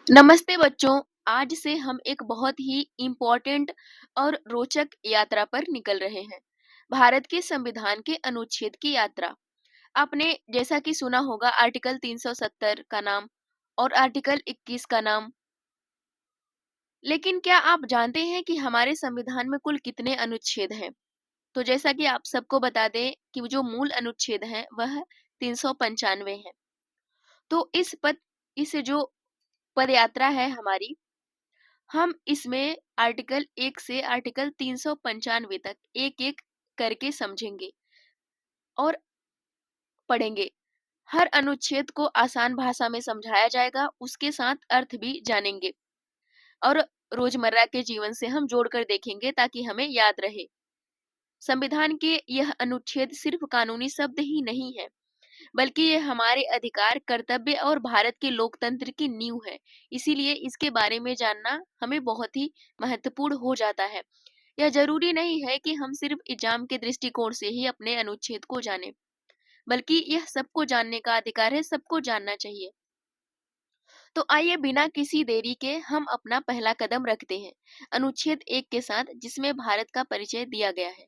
नमस्ते बच्चों। आज से हम एक बहुत ही इम्पोर्टेंट और रोचक यात्रा पर निकल रहे हैं। भारत के संविधान के अनुच्छेद की यात्रा। आपने जैसा कि सुना होगा आर्टिकल 370 का नाम और आर्टिकल 21 का नाम। लेकिन क्या आप जानते हैं कि हमारे संविधान में कुल कितने अनुच्छेद हैं? तो जैसा कि आप सबको बता दें कि जो मूल अनुच्छेद हैं वह 395 है। तो इस जो पद यात्रा है हमारी, हम इसमें आर्टिकल 1 से आर्टिकल 395 तक एक-एक करके समझेंगे और पढ़ेंगे। हर अनुच्छेद को आसान भाषा में समझाया जाएगा, उसके साथ अर्थ भी जानेंगे और रोजमर्रा के जीवन से हम जोड़कर देखेंगे ताकि हमें याद रहे। संविधान के यह अनुच्छेद सिर्फ कानूनी शब्द ही नहीं है, बल्कि ये हमारे अधिकार, कर्तव्य और भारत के लोकतंत्र की नींव है। इसीलिए इसके बारे में जानना हमें बहुत ही महत्वपूर्ण हो जाता है। यह जरूरी नहीं है कि हम सिर्फ एग्जाम के दृष्टिकोण से ही अपने अनुच्छेद को जानें, बल्कि यह सबको जानने का अधिकार है, सबको जानना चाहिए। तो आइए बिना किसी देरी के हम अपना पहला कदम रखते हैं अनुच्छेद 1 के साथ, जिसमें भारत का परिचय दिया गया है।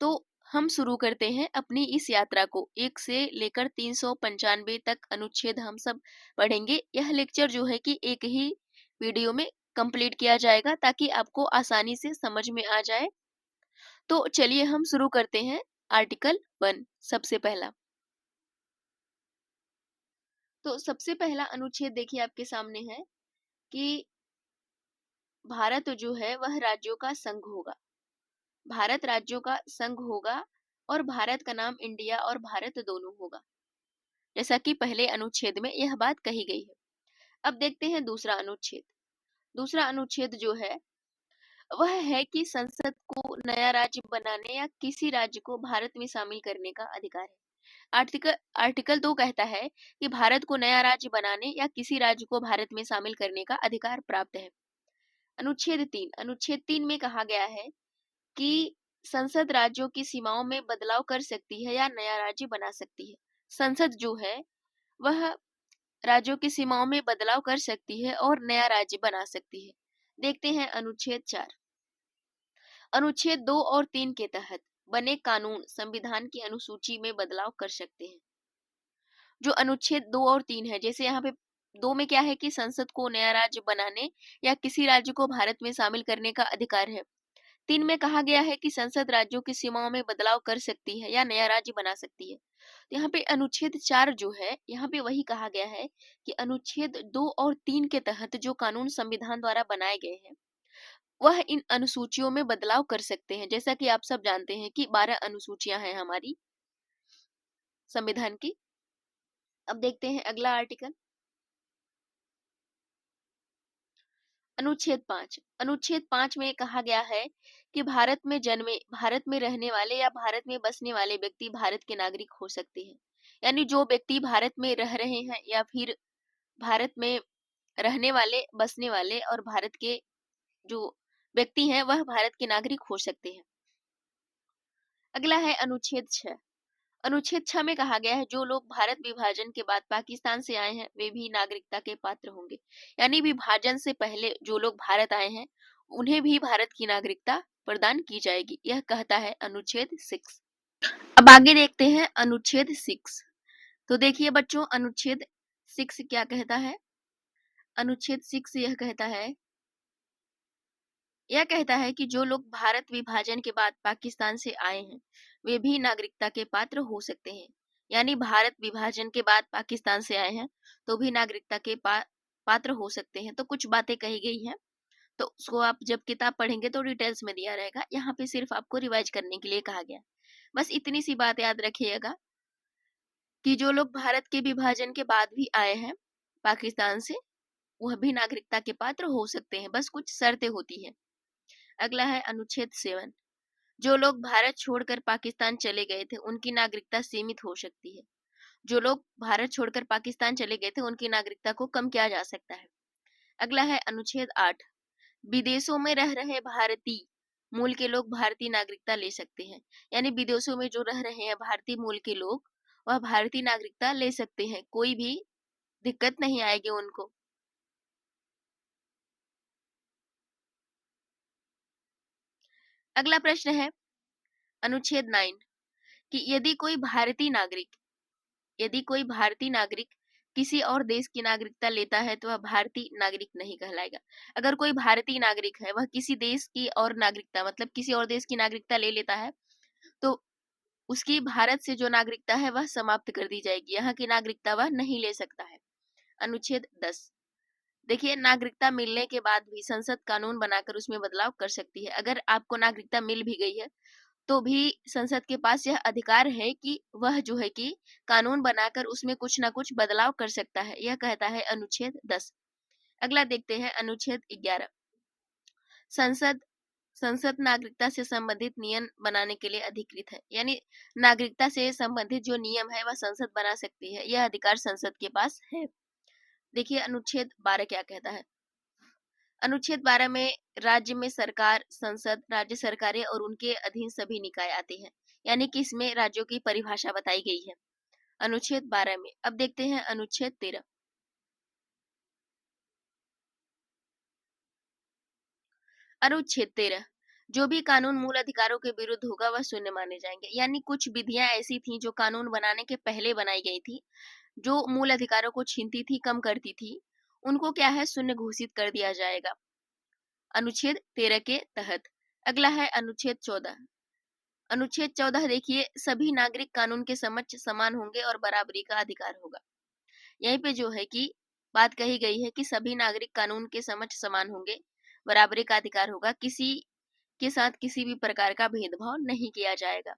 तो हम शुरू करते हैं अपनी इस यात्रा को। 1 से लेकर 395 तक अनुच्छेद हम सब पढ़ेंगे। यह लेक्चर जो है कि एक ही वीडियो में कंप्लीट किया जाएगा ताकि आपको आसानी से समझ में आ जाए। तो चलिए हम शुरू करते हैं। आर्टिकल 1 सबसे पहला। तो सबसे पहला अनुच्छेद देखिए आपके सामने है कि भारत जो है वह राज्यों का संघ होगा। भारत राज्यों का संघ होगा और भारत का नाम इंडिया और भारत दोनों होगा, जैसा कि पहले अनुच्छेद में यह बात कही गई है। अब देखते हैं दूसरा अनुच्छेद। दूसरा अनुच्छेद जो है वह है कि संसद को नया राज्य बनाने या किसी राज्य को भारत में शामिल करने का अधिकार है। आर्टिकल आर्टिकल 2 कहता है कि भारत को नया राज्य बनाने या किसी राज्य को भारत में शामिल करने का अधिकार प्राप्त है। अनुच्छेद 3 में कहा गया है कि संसद राज्यों की सीमाओं में बदलाव कर सकती है या नया राज्य बना सकती है। संसद जो है वह राज्यों की सीमाओं में बदलाव कर सकती है और नया राज्य बना सकती है। देखते हैं अनुच्छेद 4। अनुच्छेद 2 और 3 के तहत बने कानून संविधान की अनुसूची में बदलाव कर सकते हैं। जो अनुच्छेद 2 और 3 है, जैसे यहाँ पे 2 में क्या है कि संसद को नया राज्य बनाने या किसी राज्य को भारत में शामिल करने का अधिकार है। 3 में कहा गया है कि संसद राज्यों की सीमाओं में बदलाव कर सकती है या नया राज्य बना सकती है। तो यहाँ पे अनुच्छेद 4 जो है, यहाँ पे वही कहा गया है कि अनुच्छेद 2 और 3 के तहत जो कानून संविधान द्वारा बनाए गए हैं वह इन अनुसूचियों में बदलाव कर सकते हैं। जैसा कि आप सब जानते हैं कि 12 अनुसूचियां हैं हमारी संविधान की। अब देखते हैं अगला आर्टिकल, अनुच्छेद 5। अनुच्छेद 5 में कहा गया है कि भारत में जन्मे, भारत में रहने वाले या भारत में बसने वाले व्यक्ति भारत के नागरिक हो सकते हैं। यानी जो व्यक्ति भारत में रह रहे हैं या फिर भारत में रहने वाले, बसने वाले और भारत के जो व्यक्ति हैं वह भारत के नागरिक हो सकते हैं। अगला है अनुच्छेद 6। अनुच्छेद 6 में कहा गया है जो लोग भारत विभाजन के बाद पाकिस्तान से आए हैं वे भी नागरिकता के पात्र होंगे। यानी विभाजन से पहले जो लोग भारत आए हैं उन्हें भी भारत की नागरिकता प्रदान की जाएगी, यह कहता है अनुच्छेद 6। अब आगे देखते हैं अनुच्छेद 6। तो देखिए बच्चों, अनुच्छेद 6 क्या कहता है। अनुच्छेद 6 यह कहता है कि जो लोग भारत विभाजन के बाद पाकिस्तान से आए हैं वे भी नागरिकता के पात्र हो सकते हैं। यानी भारत विभाजन के बाद पाकिस्तान से आए हैं तो भी नागरिकता के पात्र हो सकते हैं। तो कुछ बातें कही गई हैं, तो उसको आप जब किताब पढ़ेंगे तो डिटेल्स में दिया रहेगा। यहाँ पे सिर्फ आपको रिवाइज करने के लिए कहा गया। बस इतनी सी बात याद रखिएगा कि जो लोग भारत के विभाजन के बाद भी आए हैं पाकिस्तान से वह भी नागरिकता के पात्र हो सकते हैं, बस कुछ शर्तें होती है। अगला है अनुच्छेद 7। जो लोग भारत छोड़कर पाकिस्तान चले गए थे उनकी नागरिकता सीमित हो सकती है। जो लोग भारत छोड़कर पाकिस्तान चले गए थे उनकी नागरिकता को कम किया जा सकता है। अगला है अनुच्छेद 8। विदेशों में रह रहे भारतीय मूल के लोग भारतीय नागरिकता ले सकते हैं। यानी विदेशों में जो रह रहे हैं भारतीय मूल के लोग वह भारतीय नागरिकता ले सकते हैं, कोई भी दिक्कत नहीं आएगी उनको। अगला प्रश्न है अनुच्छेद 9 कि यदि कोई भारतीय नागरिक किसी और देश की नागरिकता लेता है तो वह भारतीय नागरिक नहीं कहलाएगा। अगर कोई भारतीय नागरिक है वह किसी देश की और नागरिकता मतलब किसी और देश की नागरिकता ले लेता है तो उसकी भारत से जो नागरिकता है वह समाप्त कर दी जाएगी, यहाँ की नागरिकता वह नहीं ले सकता है। अनुच्छेद 10 देखिए, नागरिकता मिलने के बाद भी संसद कानून बनाकर उसमें बदलाव कर सकती है। अगर आपको नागरिकता मिल भी गई है तो भी संसद के पास यह अधिकार है कि वह जो है कि कानून बनाकर उसमें कुछ ना कुछ बदलाव कर सकता है, यह कहता है अनुच्छेद 10। अगला देखते हैं अनुच्छेद 11। संसद संसद नागरिकता से संबंधित नियम बनाने के लिए अधिकृत है, यानी नागरिकता से संबंधित जो नियम है वह संसद बना सकती है, यह अधिकार संसद के पास है। देखिए अनुच्छेद 12 क्या कहता है। अनुच्छेद 12 में राज्य में सरकार, संसद, राज्य सरकारें और उनके अधीन सभी निकाय आते हैं, यानी कि इसमें राज्यों की परिभाषा बताई गई है अनुच्छेद 12 में। अब देखते हैं अनुच्छेद 13। अनुच्छेद 13 जो भी कानून मूल अधिकारों के विरुद्ध होगा वह शून्य माने जाएंगे, यानी कुछ विधियां ऐसी थी जो कानून बनाने के पहले बनाई गई थी, जो मूल अधिकारों को छीनती थी, कम करती थी, उनको क्या है शून्य घोषित कर दिया जाएगा अनुच्छेद 13 के तहत। अगला है अनुच्छेद 14। अनुच्छेद 14 देखिए, सभी नागरिक कानून के समक्ष समान होंगे और बराबरी का अधिकार होगा। यहीं पे जो है कि बात कही गई है कि सभी नागरिक कानून के समक्ष समान होंगे, बराबरी का अधिकार होगा, किसी के साथ किसी भी प्रकार का भेदभाव नहीं किया जाएगा।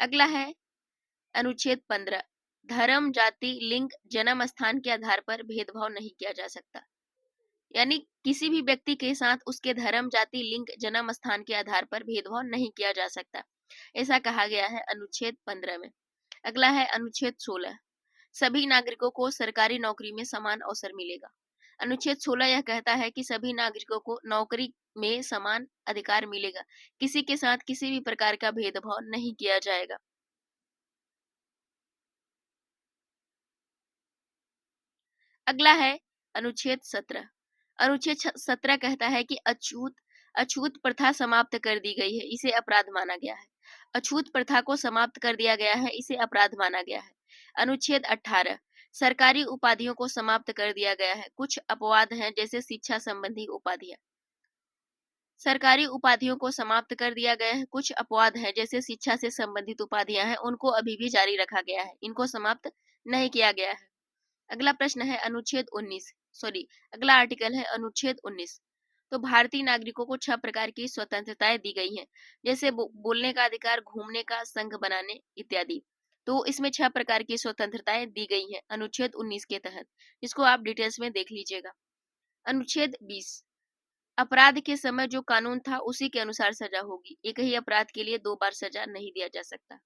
अगला है अनुच्छेद 15। धर्म, जाति, लिंग, जन्म स्थान के आधार पर भेदभाव नहीं किया जा सकता, यानी किसी भी व्यक्ति के साथ उसके धर्म, जाति, लिंग, जन्म स्थान के आधार पर भेदभाव नहीं किया जा सकता, ऐसा कहा गया है अनुच्छेद 15 में। अगला है अनुच्छेद 16। सभी नागरिकों को सरकारी नौकरी में समान अवसर मिलेगा। अनुच्छेद 16 यह कहता है कि सभी नागरिकों को नौकरी में समान अधिकार मिलेगा, किसी के साथ किसी भी प्रकार का भेदभाव नहीं किया जाएगा। अगला है अनुच्छेद 17। अनुच्छेद 17 कहता है कि अछूत प्रथा समाप्त कर दी गई है, इसे अपराध माना गया है। अछूत प्रथा को समाप्त कर दिया गया है, इसे अपराध माना गया है। अनुच्छेद 18। सरकारी उपाधियों को समाप्त कर दिया गया है। कुछ अपवाद हैं जैसे शिक्षा संबंधी उपाधियां। सरकारी उपाधियों को समाप्त कर दिया गया है। कुछ अपवाद हैं जैसे शिक्षा से संबंधित उपाधियां हैं, उनको अभी भी जारी रखा गया है, इनको समाप्त नहीं किया गया है। अगला प्रश्न है अनुच्छेद 19 अगला आर्टिकल है अनुच्छेद 19। तो भारतीय नागरिकों को 6 प्रकार की स्वतंत्रताएं दी गई हैं, जैसे बोलने का अधिकार, घूमने का, संघ बनाने इत्यादि। तो इसमें 6 प्रकार की स्वतंत्रताएं दी गई हैं अनुच्छेद 19 के तहत, जिसको आप डिटेल्स में देख लीजिएगा। अनुच्छेद 20। अपराध के समय जो कानून था उसी के अनुसार सजा होगी, एक ही अपराध के लिए 2 बार सजा नहीं दिया जा सकता।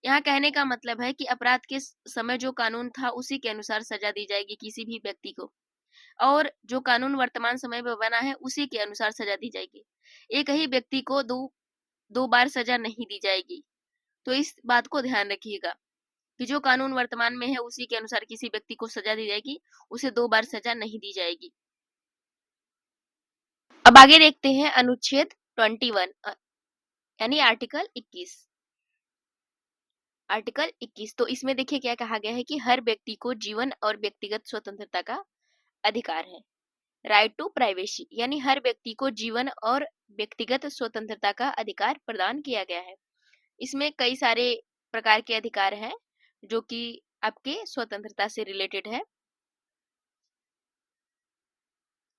यहाँ कहने का मतलब है कि अपराध के समय जो कानून था उसी के अनुसार सजा दी जाएगी किसी भी व्यक्ति को, और जो कानून वर्तमान समय में बना है उसी के अनुसार सजा दी जाएगी। एक ही व्यक्ति को दो बार सजा नहीं दी जाएगी। तो इस बात को ध्यान रखिएगा कि जो कानून वर्तमान में है उसी के अनुसार किसी व्यक्ति को सजा दी जाएगी, उसे 2 बार सजा नहीं दी जाएगी। अब आगे देखते हैं अनुच्छेद 21 यानी आर्टिकल 21। आर्टिकल 21 तो इसमें देखिए क्या कहा गया है कि हर व्यक्ति को जीवन और व्यक्तिगत स्वतंत्रता का अधिकार है। राइट टू प्राइवेसी, यानी हर व्यक्ति को जीवन और व्यक्तिगत स्वतंत्रता का अधिकार प्रदान किया गया है। इसमें कई सारे प्रकार के अधिकार हैं जो कि आपके स्वतंत्रता से रिलेटेड है।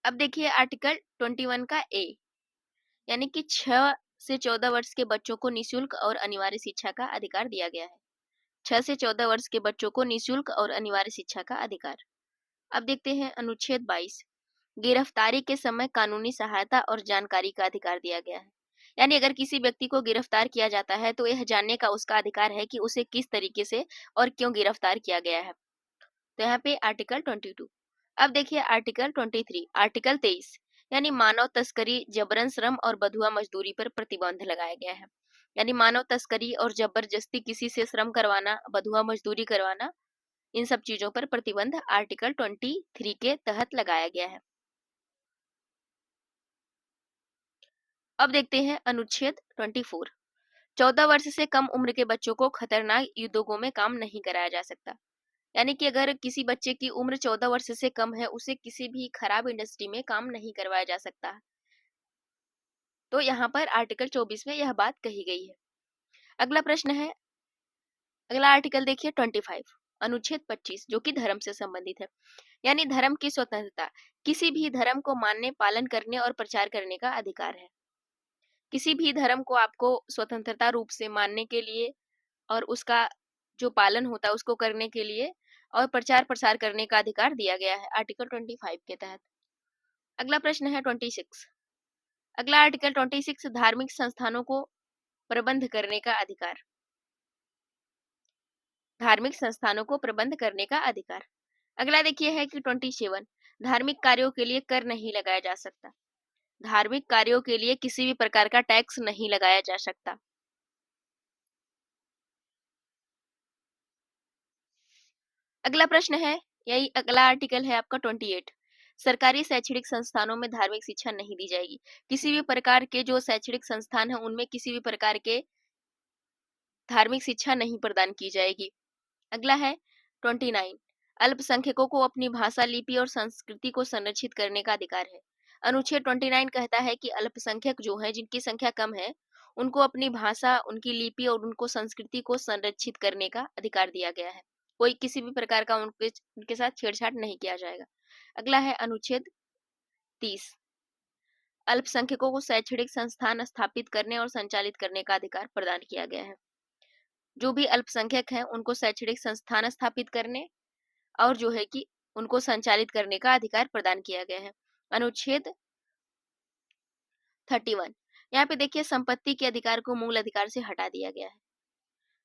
अब देखिए आर्टिकल 21 का ए, यानी कि 6 से 14 वर्ष के बच्चों को निःशुल्क और अनिवार्य शिक्षा का अधिकार दिया गया है। 6 से 14 वर्ष के बच्चों को निःशुल्क और अनिवार्य शिक्षा का अधिकार। अब देखते हैं अनुच्छेद 22। गिरफ्तारी के समय कानूनी सहायता और जानकारी का अधिकार दिया गया है, यानी अगर किसी व्यक्ति को गिरफ्तार किया जाता है तो यह जानने का उसका अधिकार है कि उसे किस तरीके से और क्यों गिरफ्तार किया गया है। तो यहाँ पे आर्टिकल 22। अब देखिए आर्टिकल 23। आर्टिकल 23 यानी मानव तस्करी, जबरन श्रम और बधुआ मजदूरी पर प्रतिबंध लगाया गया है, यानी मानव तस्करी और जबरदस्ती किसी से श्रम करवाना, बधुआ मजदूरी करवाना, इन सब चीजों पर प्रतिबंध आर्टिकल 23 के तहत लगाया गया है। अब देखते हैं अनुच्छेद 24। 14 वर्ष से कम उम्र के बच्चों को खतरनाक उद्योगों में काम नहीं कराया जा सकता। यानी कि अगर किसी बच्चे की उम्र 14 वर्ष से कम है, उसे किसी भी खराब इंडस्ट्री में काम नहीं करवाया जा सकता। तो यहाँ पर आर्टिकल 24 में यह बात कही गई है। अगला प्रश्न है, अगला आर्टिकल देखिए 25, अनुच्छेद 25, जो कि धर्म से संबंधित है। यानी धर्म की स्वतंत्रता, किसी भी धर्म को मानने, पालन करने और प्रचार करने का अधिकार है। किसी भी धर्म को आपको स्वतंत्रता रूप से मानने के लिए और उसका जो पालन होता है उसको करने के लिए और प्रचार प्रसार करने का अधिकार दिया गया है आर्टिकल 25 के तहत। अगला प्रश्न है 26। अगला आर्टिकल 26, धार्मिक संस्थानों को प्रबंध करने का अधिकार। धार्मिक संस्थानों को प्रबंध करने का अधिकार। अगला देखिए है कि 27, धार्मिक कार्यों के लिए कर नहीं लगाया जा सकता। धार्मिक कार्यों के लिए किसी भी प्रकार का टैक्स नहीं लगाया जा सकता। अगला प्रश्न है, यही अगला आर्टिकल है आपका 28, सरकारी शैक्षणिक संस्थानों में धार्मिक शिक्षा नहीं दी जाएगी। किसी भी प्रकार के जो शैक्षणिक संस्थान है उनमें किसी भी प्रकार के धार्मिक शिक्षा नहीं प्रदान की जाएगी। अगला है 29, अल्पसंख्यकों को अपनी भाषा, लिपि और संस्कृति को संरक्षित करने का अधिकार है। अनुच्छेद 29 कहता है कि अल्पसंख्यक जो है, जिनकी संख्या कम है, उनको अपनी भाषा, उनकी लिपि और उनको संस्कृति को संरक्षित करने का अधिकार दिया गया है। कोई किसी भी प्रकार का उनके साथ छेड़छाड़ नहीं किया जाएगा। अगला है अनुच्छेद 30, अल्पसंख्यकों को शैक्षणिक संस्थान स्थापित करने और संचालित करने का अधिकार प्रदान किया गया है। जो भी अल्पसंख्यक हैं उनको शैक्षणिक संस्थान स्थापित करने और जो है कि उनको संचालित करने का अधिकार प्रदान किया गया है। अनुच्छेद 31, यहाँ पे देखिए संपत्ति के अधिकार को मूल अधिकार से हटा दिया गया है।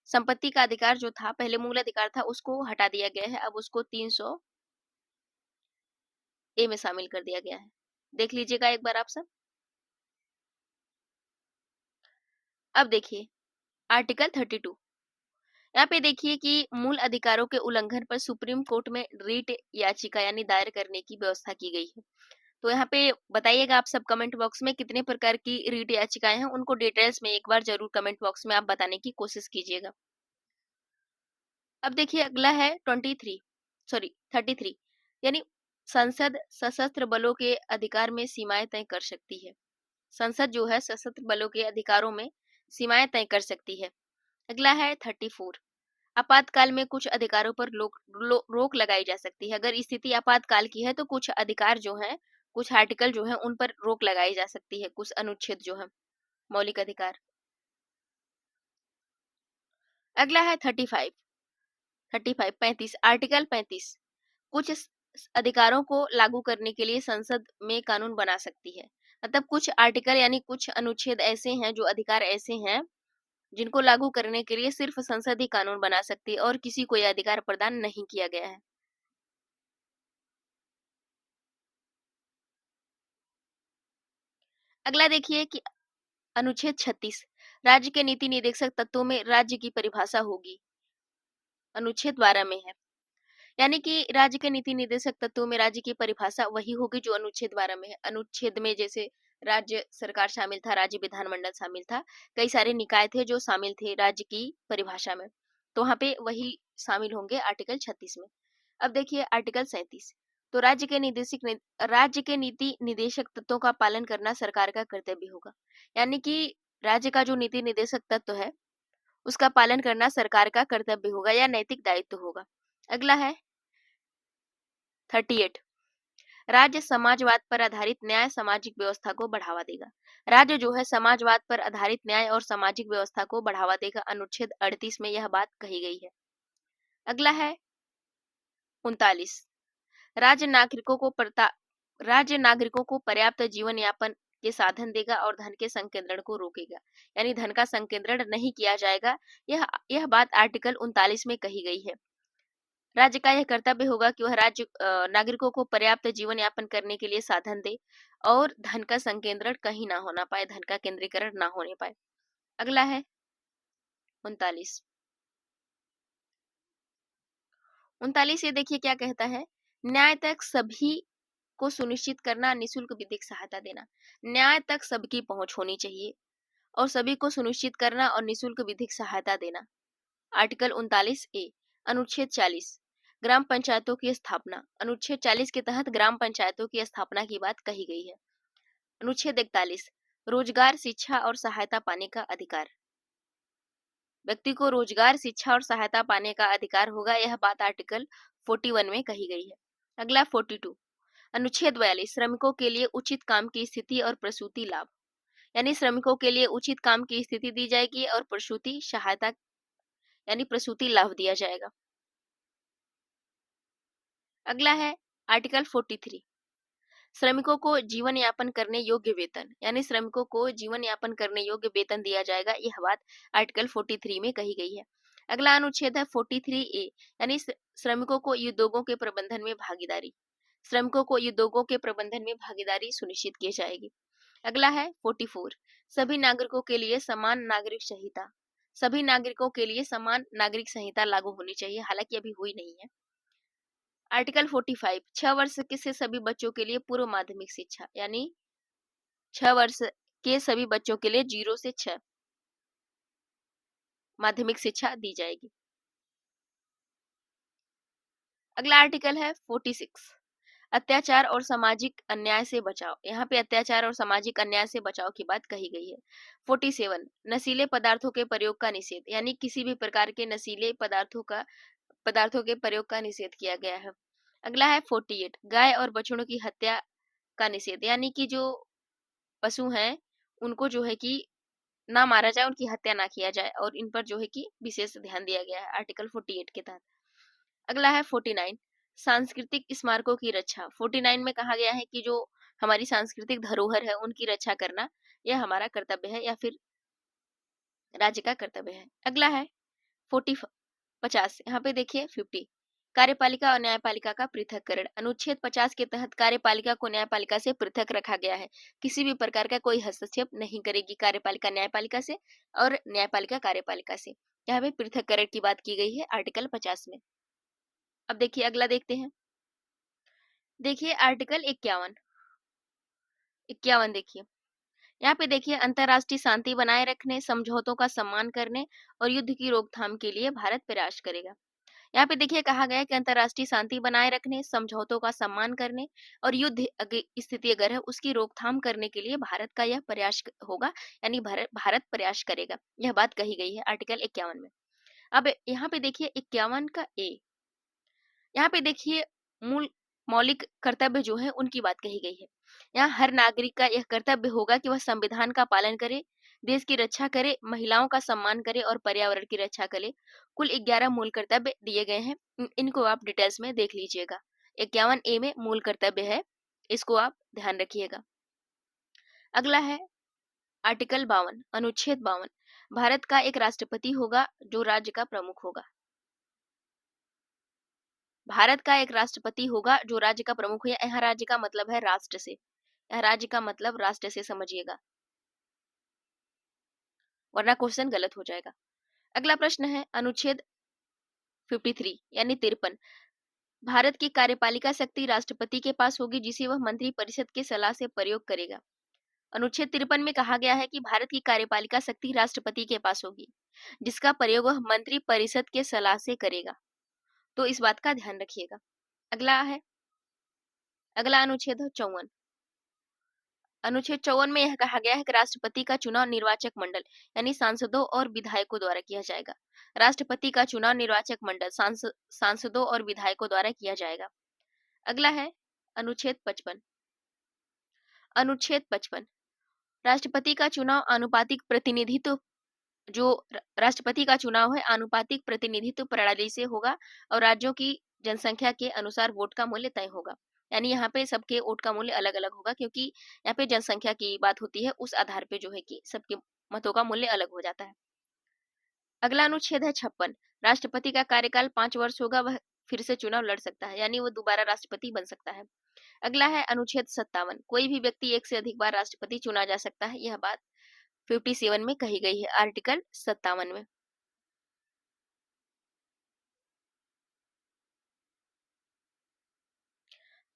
संपत्ति का अधिकार जो था, पहले मूल अधिकार था, उसको हटा दिया गया है। अब उसको 300 ए में शामिल कर दिया गया है। देख लीजिएगा एक बार आप सब। अब देखिए आर्टिकल 32, यहाँ पे देखिए कि मूल अधिकारों के उल्लंघन पर सुप्रीम कोर्ट में रीट याचिका यानी दायर करने की व्यवस्था की गई है। तो यहाँ पे बताइएगा आप सब कमेंट बॉक्स में कितने प्रकार की रीट याचिकाएं हैं, उनको डिटेल्स में एक बार जरूर कमेंट बॉक्स में आप बताने की कोशिश कीजिएगा। अब देखिए अगला है 33, यानी संसद सशस्त्र बलों के अधिकार में सीमाएं तय कर सकती है। संसद जो है सशस्त्र बलों के अधिकारों में सीमाएं तय कर सकती है। अगला है 34, आपातकाल में कुछ अधिकारों पर रोक लगाई जा सकती है। अगर स्थिति आपातकाल की है तो कुछ अधिकार जो है, कुछ आर्टिकल जो है, उन पर रोक लगाई जा सकती है, कुछ अनुच्छेद जो है, मौलिक अधिकार। अगला है 35, आर्टिकल 35, कुछ अधिकारों को लागू करने के लिए संसद में कानून बना सकती है। मतलब कुछ आर्टिकल यानी कुछ अनुच्छेद ऐसे हैं, जो अधिकार ऐसे हैं जिनको लागू करने के लिए सिर्फ संसद ही कानून बना सकती है और किसी को यह अधिकार प्रदान नहीं किया गया है। अगला देखिए कि अनुच्छेद 36, राज्य के नीति निर्देशक तत्वों में राज्य की परिभाषा होगी। अनुच्छेद 12 में है, यानी कि राज्य के नीति निर्देशक तत्वों में राज्य की परिभाषा वही होगी जो अनुच्छेद 12 में है। अनुच्छेद में जैसे राज्य सरकार शामिल था, राज्य विधानमंडल शामिल था, कई सारे निकाय थे जो शामिल थे राज्य की परिभाषा में, तो वहां पे वही शामिल होंगे आर्टिकल 36 में। अब देखिए आर्टिकल 37, तो राज्य के नीति निदेशक तत्वों का पालन करना सरकार का कर्तव्य होगा। यानी कि राज्य का जो नीति निदेशक तत्व है उसका पालन करना सरकार का कर्तव्य होगा या नैतिक दायित्व होगा। अगला है 38, राज्य समाजवाद पर आधारित न्याय सामाजिक व्यवस्था को बढ़ावा देगा। राज्य जो है समाजवाद पर आधारित न्याय और सामाजिक व्यवस्था को बढ़ावा देगा। अनुच्छेद 38 में यह बात कही गई है। अगला है 39, राज्य नागरिकों को पर्याप्त जीवन यापन के साधन देगा और धन के संकेंद्रण को रोकेगा। यानी धन का संकेंद्रण नहीं किया जाएगा। यह बात आर्टिकल 39 में कही गई है। राज्य का यह कर्तव्य होगा कि वह राज्य नागरिकों को पर्याप्त जीवन यापन करने के लिए साधन दे और धन का संकेंद्रण कहीं ना होना पाए, धन का केंद्रीकरण ना होने पाए। अगला है 39, ये देखिए क्या कहता है, न्याय तक सभी को सुनिश्चित करना, निःशुल्क विधिक सहायता देना। न्याय तक सबकी पहुंच होनी चाहिए और सभी को सुनिश्चित करना और निःशुल्क विधिक सहायता देना। Article 39A। अनुच्छेद 40 ग्राम पंचायतों की स्थापना। अनुच्छेद 40 के तहत ग्राम पंचायतों की स्थापना की बात कही गई है। अनुच्छेद 41 रोजगार, शिक्षा और सहायता पाने का अधिकार। व्यक्ति को रोजगार, शिक्षा और सहायता पाने का अधिकार होगा, यह बात आर्टिकल 41 में कही गई है। अगला 42 अनुच्छेद 42 श्रमिकों के लिए उचित काम की स्थिति और प्रसूति लाभ, यानी श्रमिकों के लिए उचित काम की स्थिति दी जाएगी और प्रसूति सहायता यानी प्रसूति लाभ दिया जाएगा। अगला है आर्टिकल 43 श्रमिकों को जीवन यापन करने योग्य वेतन, यानी श्रमिकों को जीवन यापन करने योग्य वेतन दिया जाएगा, यह बात आर्टिकल 43 में कही गई है। अगला अनुच्छेद है 43A, यानी श्रमिकों को उद्योगों के प्रबंधन में भागीदारी। श्रमिकों को उद्योगों के प्रबंधन में भागीदारी सुनिश्चित की जाएगी। अगला है 44 सभी नागरिकों के लिए समान नागरिक संहिता। सभी नागरिकों के लिए समान नागरिक संहिता लागू होनी चाहिए, हालांकि अभी हुई नहीं है। आर्टिकल 45 6 वर्ष से सभी बच्चों के लिए पूर्व माध्यमिक शिक्षा, यानी 6 वर्ष के सभी बच्चों के लिए 0 से 6 माध्यमिक शिक्षा दी जाएगी। अगला आर्टिकल है 46 अत्याचार और सामाजिक अन्याय से बचाव। यहाँ पे अत्याचार और सामाजिक अन्याय से बचाव की बात कही गई है। 47 नशीले पदार्थों के प्रयोग का निषेध, यानी किसी भी प्रकार के नशीले पदार्थों के प्रयोग का निषेध किया गया है। अगला है 48 गाय और बछड़ों की हत्या का निषेध, यानी कि जो पशु हैं उनको जो है कि ना मारा जाए, उनकी हत्या ना किया जाए और इन पर जो है कि विशेष ध्यान दिया गया है आर्टिकल 48 के तहत। अगला है 49 सांस्कृतिक स्मारकों की रक्षा। 49 में कहा गया है कि जो हमारी सांस्कृतिक धरोहर है उनकी रक्षा करना यह हमारा कर्तव्य है या फिर राज्य का कर्तव्य है। अगला है 50 यहाँ पे देखिए 50 कार्यपालिका और न्यायपालिका का पृथककरण। अनुच्छेद 50 के तहत कार्यपालिका को न्यायपालिका से पृथक रखा गया है। किसी भी प्रकार का कोई हस्तक्षेप नहीं करेगी कार्यपालिका न्यायपालिका से और न्यायपालिका कार्यपालिका से। यहाँ पे पृथककरण की बात की गई है आर्टिकल 50 में। अब देखिए अगला देखते हैं। देखिए आर्टिकल 51 देखिए यहाँ पे देखिए अंतर्राष्ट्रीय शांति बनाए रखने, समझौतों का सम्मान करने और युद्ध की रोकथाम के लिए भारत प्रयास करेगा। यहाँ पे देखिए कहा गया है कि अंतर्राष्ट्रीय शांति बनाए रखने, समझौतों का सम्मान करने और युद्ध स्थिति अगर है उसकी रोकथाम करने के लिए भारत का यह प्रयास होगा, यानी भारत प्रयास करेगा, यह बात कही गई है आर्टिकल 51 में। अब यहाँ पे देखिए 51 का ए, यहाँ पे देखिए मौलिक कर्तव्य जो है उनकी बात कही गई है। यहाँ हर नागरिक का यह कर्तव्य होगा कि वह संविधान का पालन करे, देश की रक्षा करे, महिलाओं का सम्मान करे और पर्यावरण की रक्षा करे। कुल 11 मूल कर्तव्य दिए गए हैं, इनको आप डिटेल्स में देख लीजिएगा। 51A में मूल कर्तव्य है, इसको आप ध्यान रखिएगा। अगला है आर्टिकल 52 अनुच्छेद 52 भारत का एक राष्ट्रपति होगा जो राज्य का प्रमुख होगा। भारत का एक राष्ट्रपति होगा जो राज्य का प्रमुख है। यहाँ राज्य का मतलब है राष्ट्र से, यहाँ राज्य का मतलब राष्ट्र से समझिएगा, वरना क्वेश्चन गलत हो जाएगा। अगला प्रश्न है अनुच्छेद 53 यानी 53 भारत की कार्यपालिका शक्ति राष्ट्रपति के पास होगी जिसे वह मंत्री परिषद के सलाह से प्रयोग करेगा। अनुच्छेद 53 में कहा गया है कि भारत की कार्यपालिका शक्ति राष्ट्रपति के पास होगी जिसका प्रयोग वह मंत्री परिषद के सलाह से करेगा, तो इस बात का ध्यान रखिएगा। अगला अनुच्छेद है 54। अनुच्छेद 54 में यह कहा गया है कि राष्ट्रपति का चुनाव निर्वाचक मंडल यानी सांसदों और विधायकों द्वारा किया जाएगा। राष्ट्रपति का चुनाव निर्वाचक मंडल सांसदों और विधायकों द्वारा किया जाएगा। अगला है अनुच्छेद 55। अनुच्छेद 55 राष्ट्रपति का चुनाव आनुपातिक प्रतिनिधित्व जो राष्ट्रपति का चुनाव है आनुपातिक प्रतिनिधित्व प्रणाली से होगा और राज्यों की जनसंख्या के अनुसार वोट का मूल्य तय होगा, यानी यहाँ पे सबके वोट का मूल्य अलग अलग होगा क्योंकि यहाँ पे जनसंख्या की बात होती है, उस आधार पे जो है कि सबके मतों का मूल्य अलग हो जाता है। अगला अनुच्छेद है 56 राष्ट्रपति का कार्यकाल 5 वर्ष होगा, वह फिर से चुनाव लड़ सकता है, यानी वो दोबारा राष्ट्रपति बन सकता है। अगला है अनुच्छेद 57 कोई भी व्यक्ति एक से अधिक बार राष्ट्रपति चुना जा सकता है, यह बात 57 में कही गई है आर्टिकल 57 में।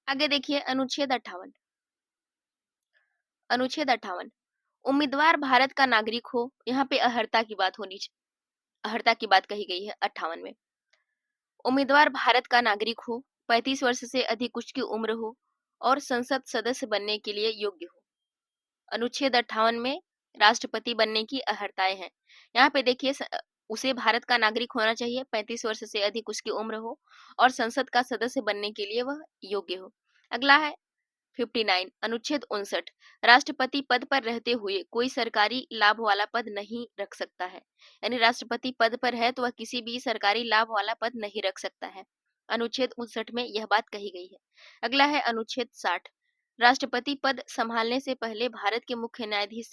आगे देखिए अनुच्छेद 58। अनुच्छेद 58, उम्मीदवार भारत का नागरिक हो, यहाँ पे अहर्ता की बात अहर्ता की बात कही गई है 58 में। उम्मीदवार भारत का नागरिक हो, 35 वर्ष से अधिक उसकी उम्र हो और संसद सदस्य बनने के लिए योग्य हो। अनुच्छेद 58 में राष्ट्रपति बनने की अहर्ताएं हैं। यहाँ पे देखिए उसे भारत का नागरिक होना चाहिए, 35 वर्ष से अधिक उसकी उम्र हो और संसद का सदस्य बनने के लिए वह योग्य हो। अगला है 59, अनुच्छेद 59, राष्ट्रपति पद पर रहते हुए कोई सरकारी लाभ वाला पद नहीं रख सकता है। यानी राष्ट्रपति पद पर है तो वह किसी भी सरकारी लाभ वाला पद नहीं रख सकता है। अनुच्छेद 59 में यह बात कही गई है। अगला है अनुच्छेद 60, राष्ट्रपति पद संभालने से पहले भारत के मुख्य न्यायाधीश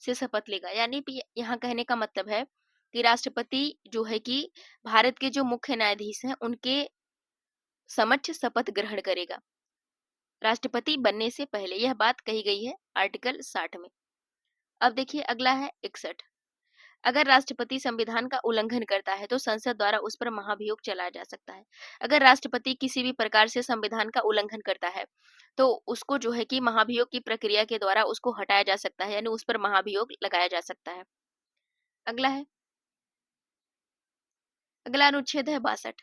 से शपथ लेगा। यानी यहाँ कहने का मतलब है कि राष्ट्रपति जो है कि भारत के जो मुख्य न्यायाधीश हैं उनके समक्ष शपथ ग्रहण करेगा राष्ट्रपति बनने से पहले। यह बात कही गई है आर्टिकल 60 में। अब देखिए अगला है 61, अगर राष्ट्रपति संविधान का उल्लंघन करता है तो संसद द्वारा उस पर महाभियोग चलाया जा सकता है। अगर राष्ट्रपति किसी भी प्रकार से संविधान का उल्लंघन करता है तो उसको जो है कि महाभियोग की प्रक्रिया के द्वारा उसको हटाया जा सकता है, यानी उस पर महाभियोग लगाया जा सकता है। अगला अनुच्छेद है 62,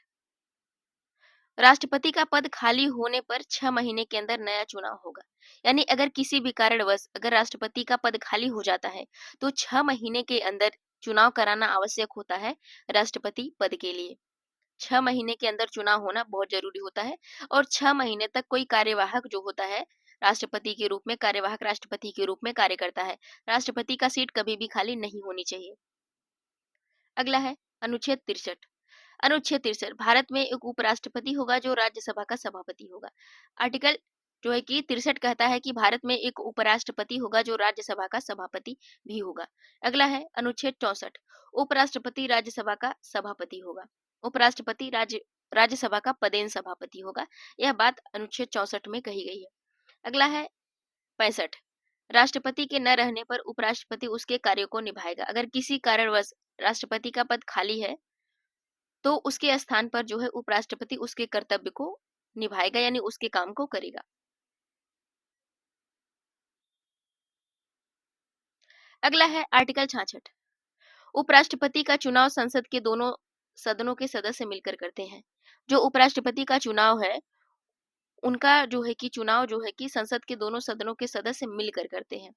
राष्ट्रपति का पद खाली होने पर 6 महीने के अंदर नया चुनाव होगा। यानी अगर किसी भी कारणवश अगर राष्ट्रपति का पद खाली हो जाता है तो 6 महीने के अंदर चुनाव कराना आवश्यक होता है राष्ट्रपति पद के लिए। 6 महीने के अंदर चुनाव होना बहुत जरूरी होता है और 6 महीने तक कोई कार्यवाहक जो होता है राष्ट्रपति के रूप में, कार्यवाहक राष्ट्रपति के रूप में कार्य करता है। राष्ट्रपति का सीट कभी भी खाली नहीं होनी चाहिए। अगला है अनुच्छेद 63। अनुच्छेद 63, भारत में एक उपराष्ट्रपति होगा जो राज्यसभा का सभापति होगा। आर्टिकल जो है कि 63 कहता है कि भारत में एक उपराष्ट्रपति होगा जो राज्यसभा का सभापति भी होगा। अगला है अनुच्छेद 64, उपराष्ट्रपति राज्यसभा का सभापति होगा। उपराष्ट्रपति राज्यसभा का पदेन सभापति होगा। यह बात अनुच्छेद 64 में कही गई है। अगला है 65, राष्ट्रपति के न रहने पर उपराष्ट्रपति उसके कार्यों को निभाएगा। अगर किसी कारणवश राष्ट्रपति का पद खाली है तो उसके स्थान पर जो है उपराष्ट्रपति उसके कर्तव्य को निभाएगा, यानी उसके काम को करेगा। अगला है आर्टिकल 66, उपराष्ट्रपति का चुनाव संसद के दोनों सदनों के सदस्य मिलकर करते हैं। जो उपराष्ट्रपति का चुनाव है उनका जो है कि चुनाव जो है कि संसद के दोनों सदनों के सदस्य मिलकर करते हैं।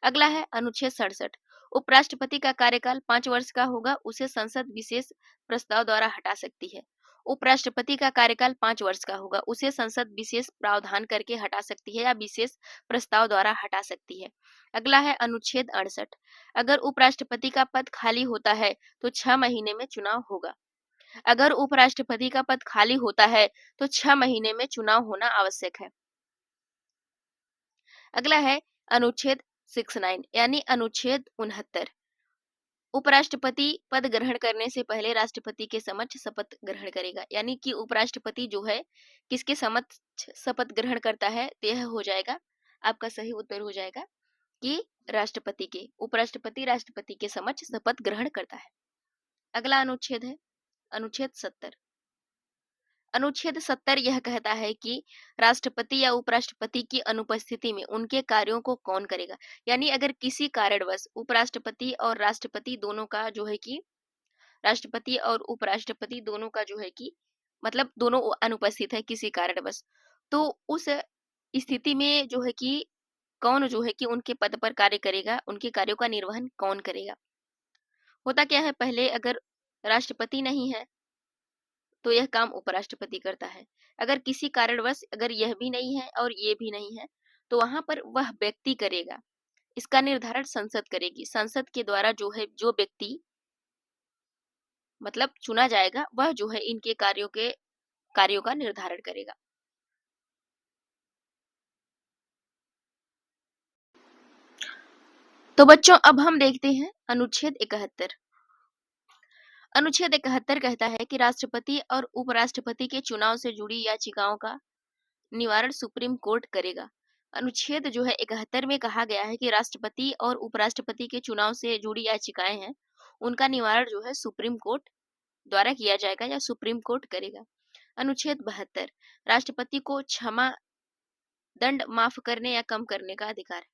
अगला है अनुच्छेद 67, उपराष्ट्रपति का कार्यकाल 5 वर्ष का होगा, उसे संसद विशेष प्रस्ताव द्वारा हटा सकती है। उपराष्ट्रपति का कार्यकाल 5 वर्ष का होगा, उसे संसद विशेष प्रावधान करके हटा सकती है या विशेष प्रस्ताव द्वारा हटा सकती है। अगला है अनुच्छेद 68, अगर उपराष्ट्रपति का पद खाली होता है तो 6 महीने में चुनाव होगा। अगर उपराष्ट्रपति का पद खाली होता है तो 6 महीने में चुनाव होना आवश्यक है। अगला है अनुच्छेद 69 यानी अनुच्छेद 69, उपराष्ट्रपति पद ग्रहण करने से पहले राष्ट्रपति के समक्ष शपथ ग्रहण करेगा। यानी कि उपराष्ट्रपति जो है किसके समक्ष शपथ ग्रहण करता है, तो यह हो जाएगा आपका सही उत्तर हो जाएगा कि राष्ट्रपति के, उपराष्ट्रपति राष्ट्रपति के समक्ष शपथ ग्रहण करता है। अगला अनुच्छेद है अनुच्छेद 70। अनुच्छेद 70 यह कहता है कि राष्ट्रपति या उपराष्ट्रपति की अनुपस्थिति में उनके कार्यों को कौन करेगा। यानी अगर किसी कारणवश उपराष्ट्रपति और राष्ट्रपति दोनों का जो है कि राष्ट्रपति और उपराष्ट्रपति दोनों का जो है कि मतलब दोनों अनुपस्थित है किसी कारणवश, तो उस स्थिति में जो है कि कौन जो है कि उनके पद पर कार्य करेगा, उनके कार्यों का निर्वहन कौन करेगा। होता क्या है, पहले अगर राष्ट्रपति नहीं है तो यह काम उपराष्ट्रपति करता है। अगर किसी कारणवश अगर यह भी नहीं है और ये भी नहीं है तो वहां पर वह व्यक्ति करेगा। इसका निर्धारण संसद करेगी। संसद के द्वारा जो है जो व्यक्ति मतलब चुना जाएगा वह जो है इनके कार्यों का निर्धारण करेगा। तो बच्चों अब हम देखते हैं अनुच्छेद 71। अनुच्छेद 71 कहता है कि राष्ट्रपति और उपराष्ट्रपति के चुनाव से जुड़ी याचिकाओं का निवारण सुप्रीम कोर्ट करेगा। अनुच्छेद जो है 71 में कहा गया है कि राष्ट्रपति और उपराष्ट्रपति के चुनाव से जुड़ी याचिकाएं हैं उनका निवारण जो है सुप्रीम कोर्ट द्वारा किया जाएगा या सुप्रीम कोर्ट करेगा। अनुच्छेद 72 राष्ट्रपति को क्षमा दंड माफ करने या कम करने का अधिकार है।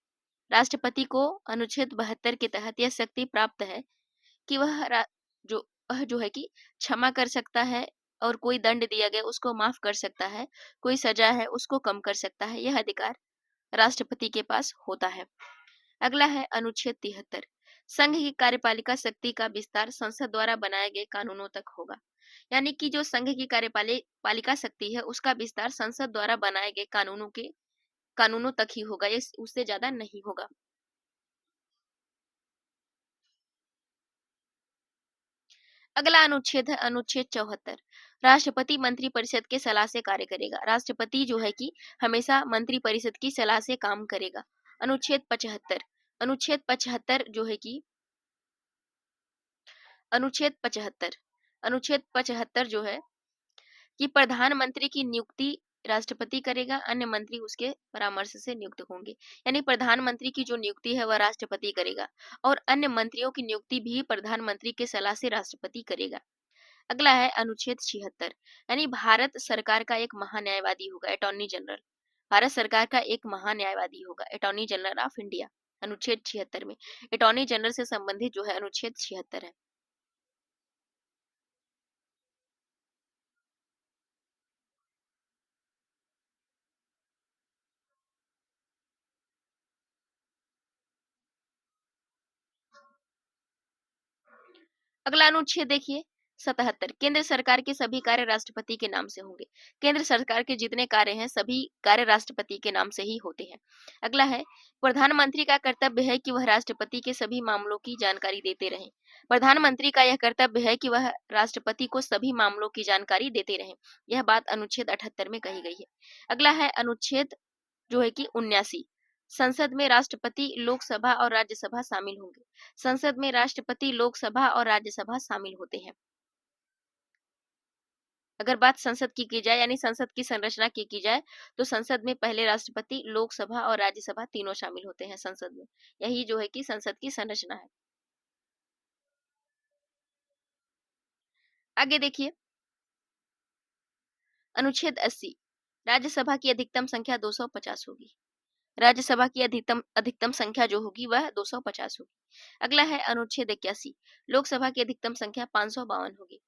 राष्ट्रपति को अनुच्छेद 72 के तहत यह शक्ति प्राप्त है कि वह जो है कि क्षमा कर सकता है और कोई दंड दिया गया उसको माफ कर सकता है, कोई सजा है उसको कम कर सकता है। यह अधिकार राष्ट्रपति के पास होता है। अगला है अनुच्छेद 73 संघ की कार्यपालिका शक्ति का विस्तार संसद द्वारा बनाए गए कानूनों तक होगा। यानी कि जो संघ की कार्यपालिका शक्ति है उसका विस्तार संसद द्वारा बनाए गए कानूनों तक ही होगा, उससे ज्यादा नहीं होगा। अगला अनुच्छेद है अनुच्छेद 74 राष्ट्रपति मंत्रिपरिषद के सलाह से कार्य करेगा। राष्ट्रपति जो है कि हमेशा मंत्रिपरिषद की सलाह से काम करेगा। अनुच्छेद 75 अनुच्छेद 75 जो है कि अनुच्छेद 75 अनुच्छेद 75 जो है कि प्रधानमंत्री की नियुक्ति राष्ट्रपति करेगा, अन्य मंत्री उसके परामर्श से नियुक्त होंगे। यानी प्रधानमंत्री की जो नियुक्ति है वह राष्ट्रपति करेगा और अन्य मंत्रियों की नियुक्ति भी प्रधानमंत्री के सलाह से राष्ट्रपति करेगा। अगला है अनुच्छेद 76 यानी भारत सरकार का एक महान्यायवादी होगा, अटॉर्नी जनरल। भारत सरकार का एक महान्यायवादी होगा, अटॉर्नी जनरल ऑफ इंडिया। अनुच्छेद 76 में अटॉर्नी जनरल से संबंधित जो है अनुच्छेद 76 है। अगला अनुच्छेद देखिए 77 केंद्र सरकार के सभी कार्य राष्ट्रपति के नाम से होंगे। केंद्र सरकार के जितने कार्य हैं सभी कार्य राष्ट्रपति के नाम से ही होते हैं। अगला है प्रधानमंत्री का कर्तव्य है कि वह राष्ट्रपति के सभी मामलों की जानकारी देते रहें। प्रधानमंत्री का यह कर्तव्य है कि वह राष्ट्रपति को सभी मामलों की जानकारी देते रहें। यह बात अनुच्छेद 78 में कही गई है। अगला है अनुच्छेद जो है कि 79 संसद में राष्ट्रपति लोकसभा और राज्यसभा शामिल होंगे। संसद में राष्ट्रपति लोकसभा और राज्यसभा शामिल होते हैं। अगर बात संसद की जाए यानी संसद की संरचना की जाए तो संसद में पहले राष्ट्रपति लोकसभा और राज्यसभा तीनों शामिल होते हैं संसद में। यही जो है कि संसद की संरचना है। आगे देखिए अनुच्छेद 80 राज्यसभा की अधिकतम संख्या 250 होगी। राज्यसभा की अधिकतम संख्या जो होगी वह 250 होगी। अगला है अनुच्छेद 81 लोकसभा की अधिकतम संख्या 552 होगी।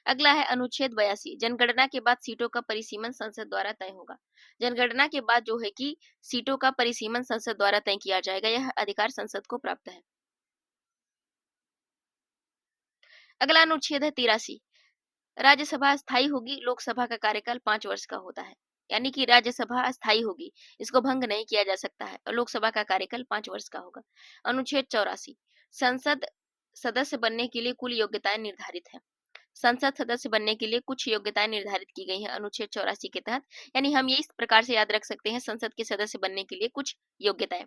अगला है अनुच्छेद 82 जनगणना के बाद सीटों का परिसीमन संसद द्वारा तय होगा। जनगणना के बाद जो है कि सीटों का परिसीमन संसद द्वारा तय किया जाएगा। यह अधिकार संसद को प्राप्त है। अगला अनुच्छेद है 83 राज्यसभा अस्थायी होगी। लोकसभा का कार्यकाल 5 वर्ष का होता है। यानी कि राज्यसभा अस्थायी होगी, इसको भंग नहीं किया जा सकता है और लोकसभा का कार्यकाल 5 वर्ष का होगा। अनुच्छेद 84 संसद सदस्य बनने के लिए कुल योग्यताएं निर्धारित है। संसद सदस्य बनने के लिए कुछ योग्यताएं निर्धारित की गई हैं अनुच्छेद 84 के तहत। यानी हम ये इस प्रकार से याद रख सकते हैं संसद के सदस्य बनने के लिए कुछ योग्यताएं।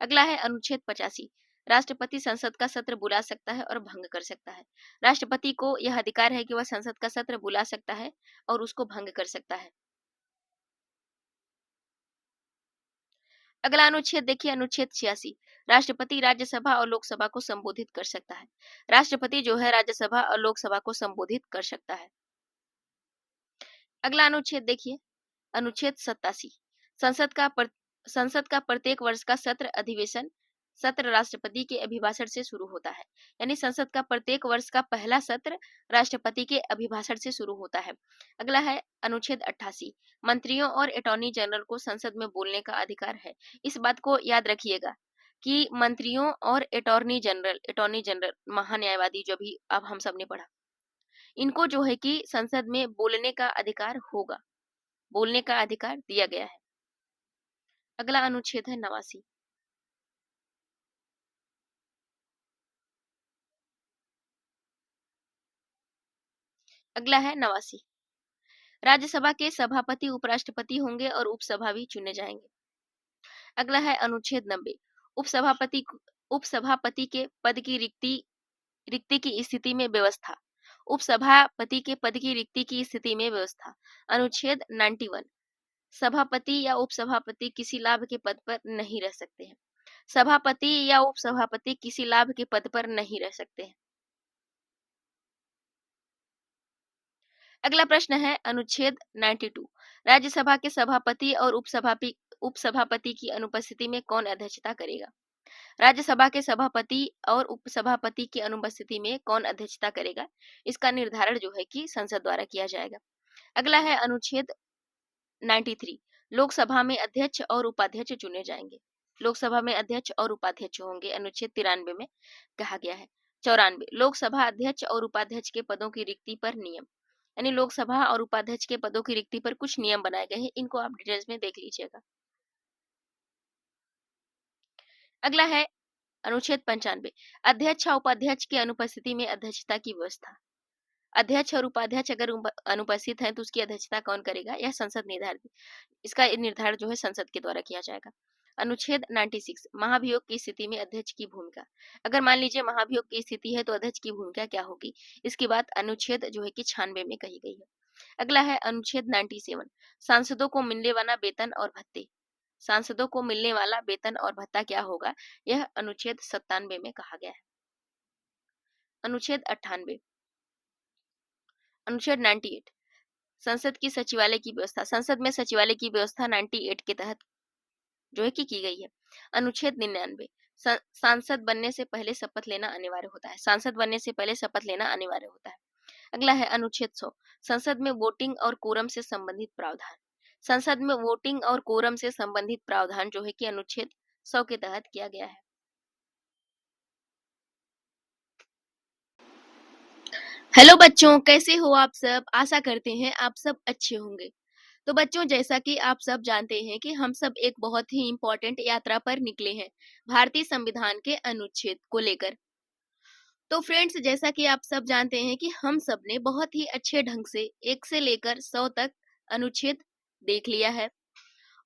अगला है अनुच्छेद 85 राष्ट्रपति संसद का सत्र बुला सकता है और भंग कर सकता है। राष्ट्रपति को यह अधिकार है कि वह संसद का सत्र बुला सकता है और उसको भंग कर सकता है। अगला अनुच्छेद देखिए अनुच्छेद 86 राष्ट्रपति राज्यसभा और लोकसभा को संबोधित कर सकता है। राष्ट्रपति जो है राज्यसभा और लोकसभा को संबोधित कर सकता है। अगला अनुच्छेद देखिए अनुच्छेद 87 संसद का प्रत्येक वर्ष का सत्र राष्ट्रपति के अभिभाषण से शुरू होता है। यानी संसद का प्रत्येक वर्ष का पहला सत्र राष्ट्रपति के अभिभाषण से शुरू होता है। अगला है अनुच्छेद 88 मंत्रियों और अटॉर्नी जनरल को संसद में बोलने का अधिकार है। इस बात को याद रखिएगा कि मंत्रियों और अटॉर्नी जनरल महान्यायवादी जो भी अब हम सब ने पढ़ा, इनको जो है कि संसद में बोलने का अधिकार होगा, बोलने का अधिकार दिया गया है। अगला अनुच्छेद है 89 अगला है 89 राज्यसभा के सभापति उपराष्ट्रपति होंगे और उपसभा भी चुने जाएंगे। अगला है अनुच्छेद 90 उपसभापति के पद की रिक्ति की स्थिति में व्यवस्था। उपसभापति के पद की रिक्ति की स्थिति में व्यवस्था। अनुच्छेद 91 सभापति या उपसभापति किसी लाभ के पद पर नहीं रह सकते हैं। सभापति या उपसभापति किसी लाभ के पद पर नहीं रह सकते हैं। अगला प्रश्न है अनुच्छेद 92। राज्यसभा के सभापति और उपसभापति की अनुपस्थिति में कौन अध्यक्षता करेगा? राज्यसभा के सभापति और उपसभापति की अनुपस्थिति में कौन अध्यक्षता करेगा? इसका निर्धारण जो है कि संसद द्वारा किया जाएगा। अगला है अनुच्छेद 93। लोकसभा में अध्यक्ष और उपाध्यक्ष चुने जाएंगे। लोकसभा में अध्यक्ष और उपाध्यक्ष होंगे, अनुच्छेद 93 में कहा गया है। 94। लोकसभा अध्यक्ष और उपाध्यक्ष के पदों की रिक्ति पर नियम, यानी लोकसभा और उपाध्यक्ष के पदों की रिक्ति पर कुछ नियम बनाए गए हैं, इनको आप डिटेल्स में देख लीजिएगा। अगला है अनुच्छेद 95। अध्यक्ष और उपाध्यक्ष की अनुपस्थिति में अध्यक्षता की व्यवस्था। अध्यक्ष और उपाध्यक्ष अगर अनुपस्थित है तो उसकी अध्यक्षता कौन करेगा? यह संसद निर्धारित, इसका निर्धारण जो है संसद के द्वारा किया जाएगा। अनुच्छेद 96। महाभियोग की स्थिति में अध्यक्ष की भूमिका। अगर मान लीजिए महाभियोग की स्थिति है तो अध्यक्ष की भूमिका क्या होगी? इसकी बात अनुच्छेद जो है कि 96 में कही गई है। अगला है अनुच्छेद 97। सांसदों को मिलने वाला वेतन और भत्ते। सांसदों को मिलने वाला वेतन और भत्ता क्या होगा? यह अनुच्छेद 97 में कहा गया है। अनुच्छेद 98। अनुच्छेद 98। संसद की सचिवालय की व्यवस्था। संसद में सचिवालय की व्यवस्था 98 के तहत जो है कि की गई है। अनुच्छेद 99। सांसद बनने से पहले शपथ लेना अनिवार्य होता है। सांसद बनने से पहले शपथ लेना अनिवार्य होता है। अगला है अनुच्छेद 100। संसद में वोटिंग और कोरम से संबंधित प्रावधान। संसद में वोटिंग और कोरम से संबंधित प्रावधान जो है कि अनुच्छेद 100 के तहत किया गया है। हेलो बच्चों, कैसे हो आप सब? आशा करते हैं आप सब अच्छे होंगे। तो बच्चों, जैसा कि आप सब जानते हैं कि हम सब एक बहुत ही इम्पोर्टेंट यात्रा पर निकले हैं भारतीय संविधान के अनुच्छेद को लेकर। तो फ्रेंड्स, जैसा कि आप सब जानते हैं कि हम सब ने बहुत ही अच्छे ढंग से 1 से लेकर 100 तक अनुच्छेद देख लिया है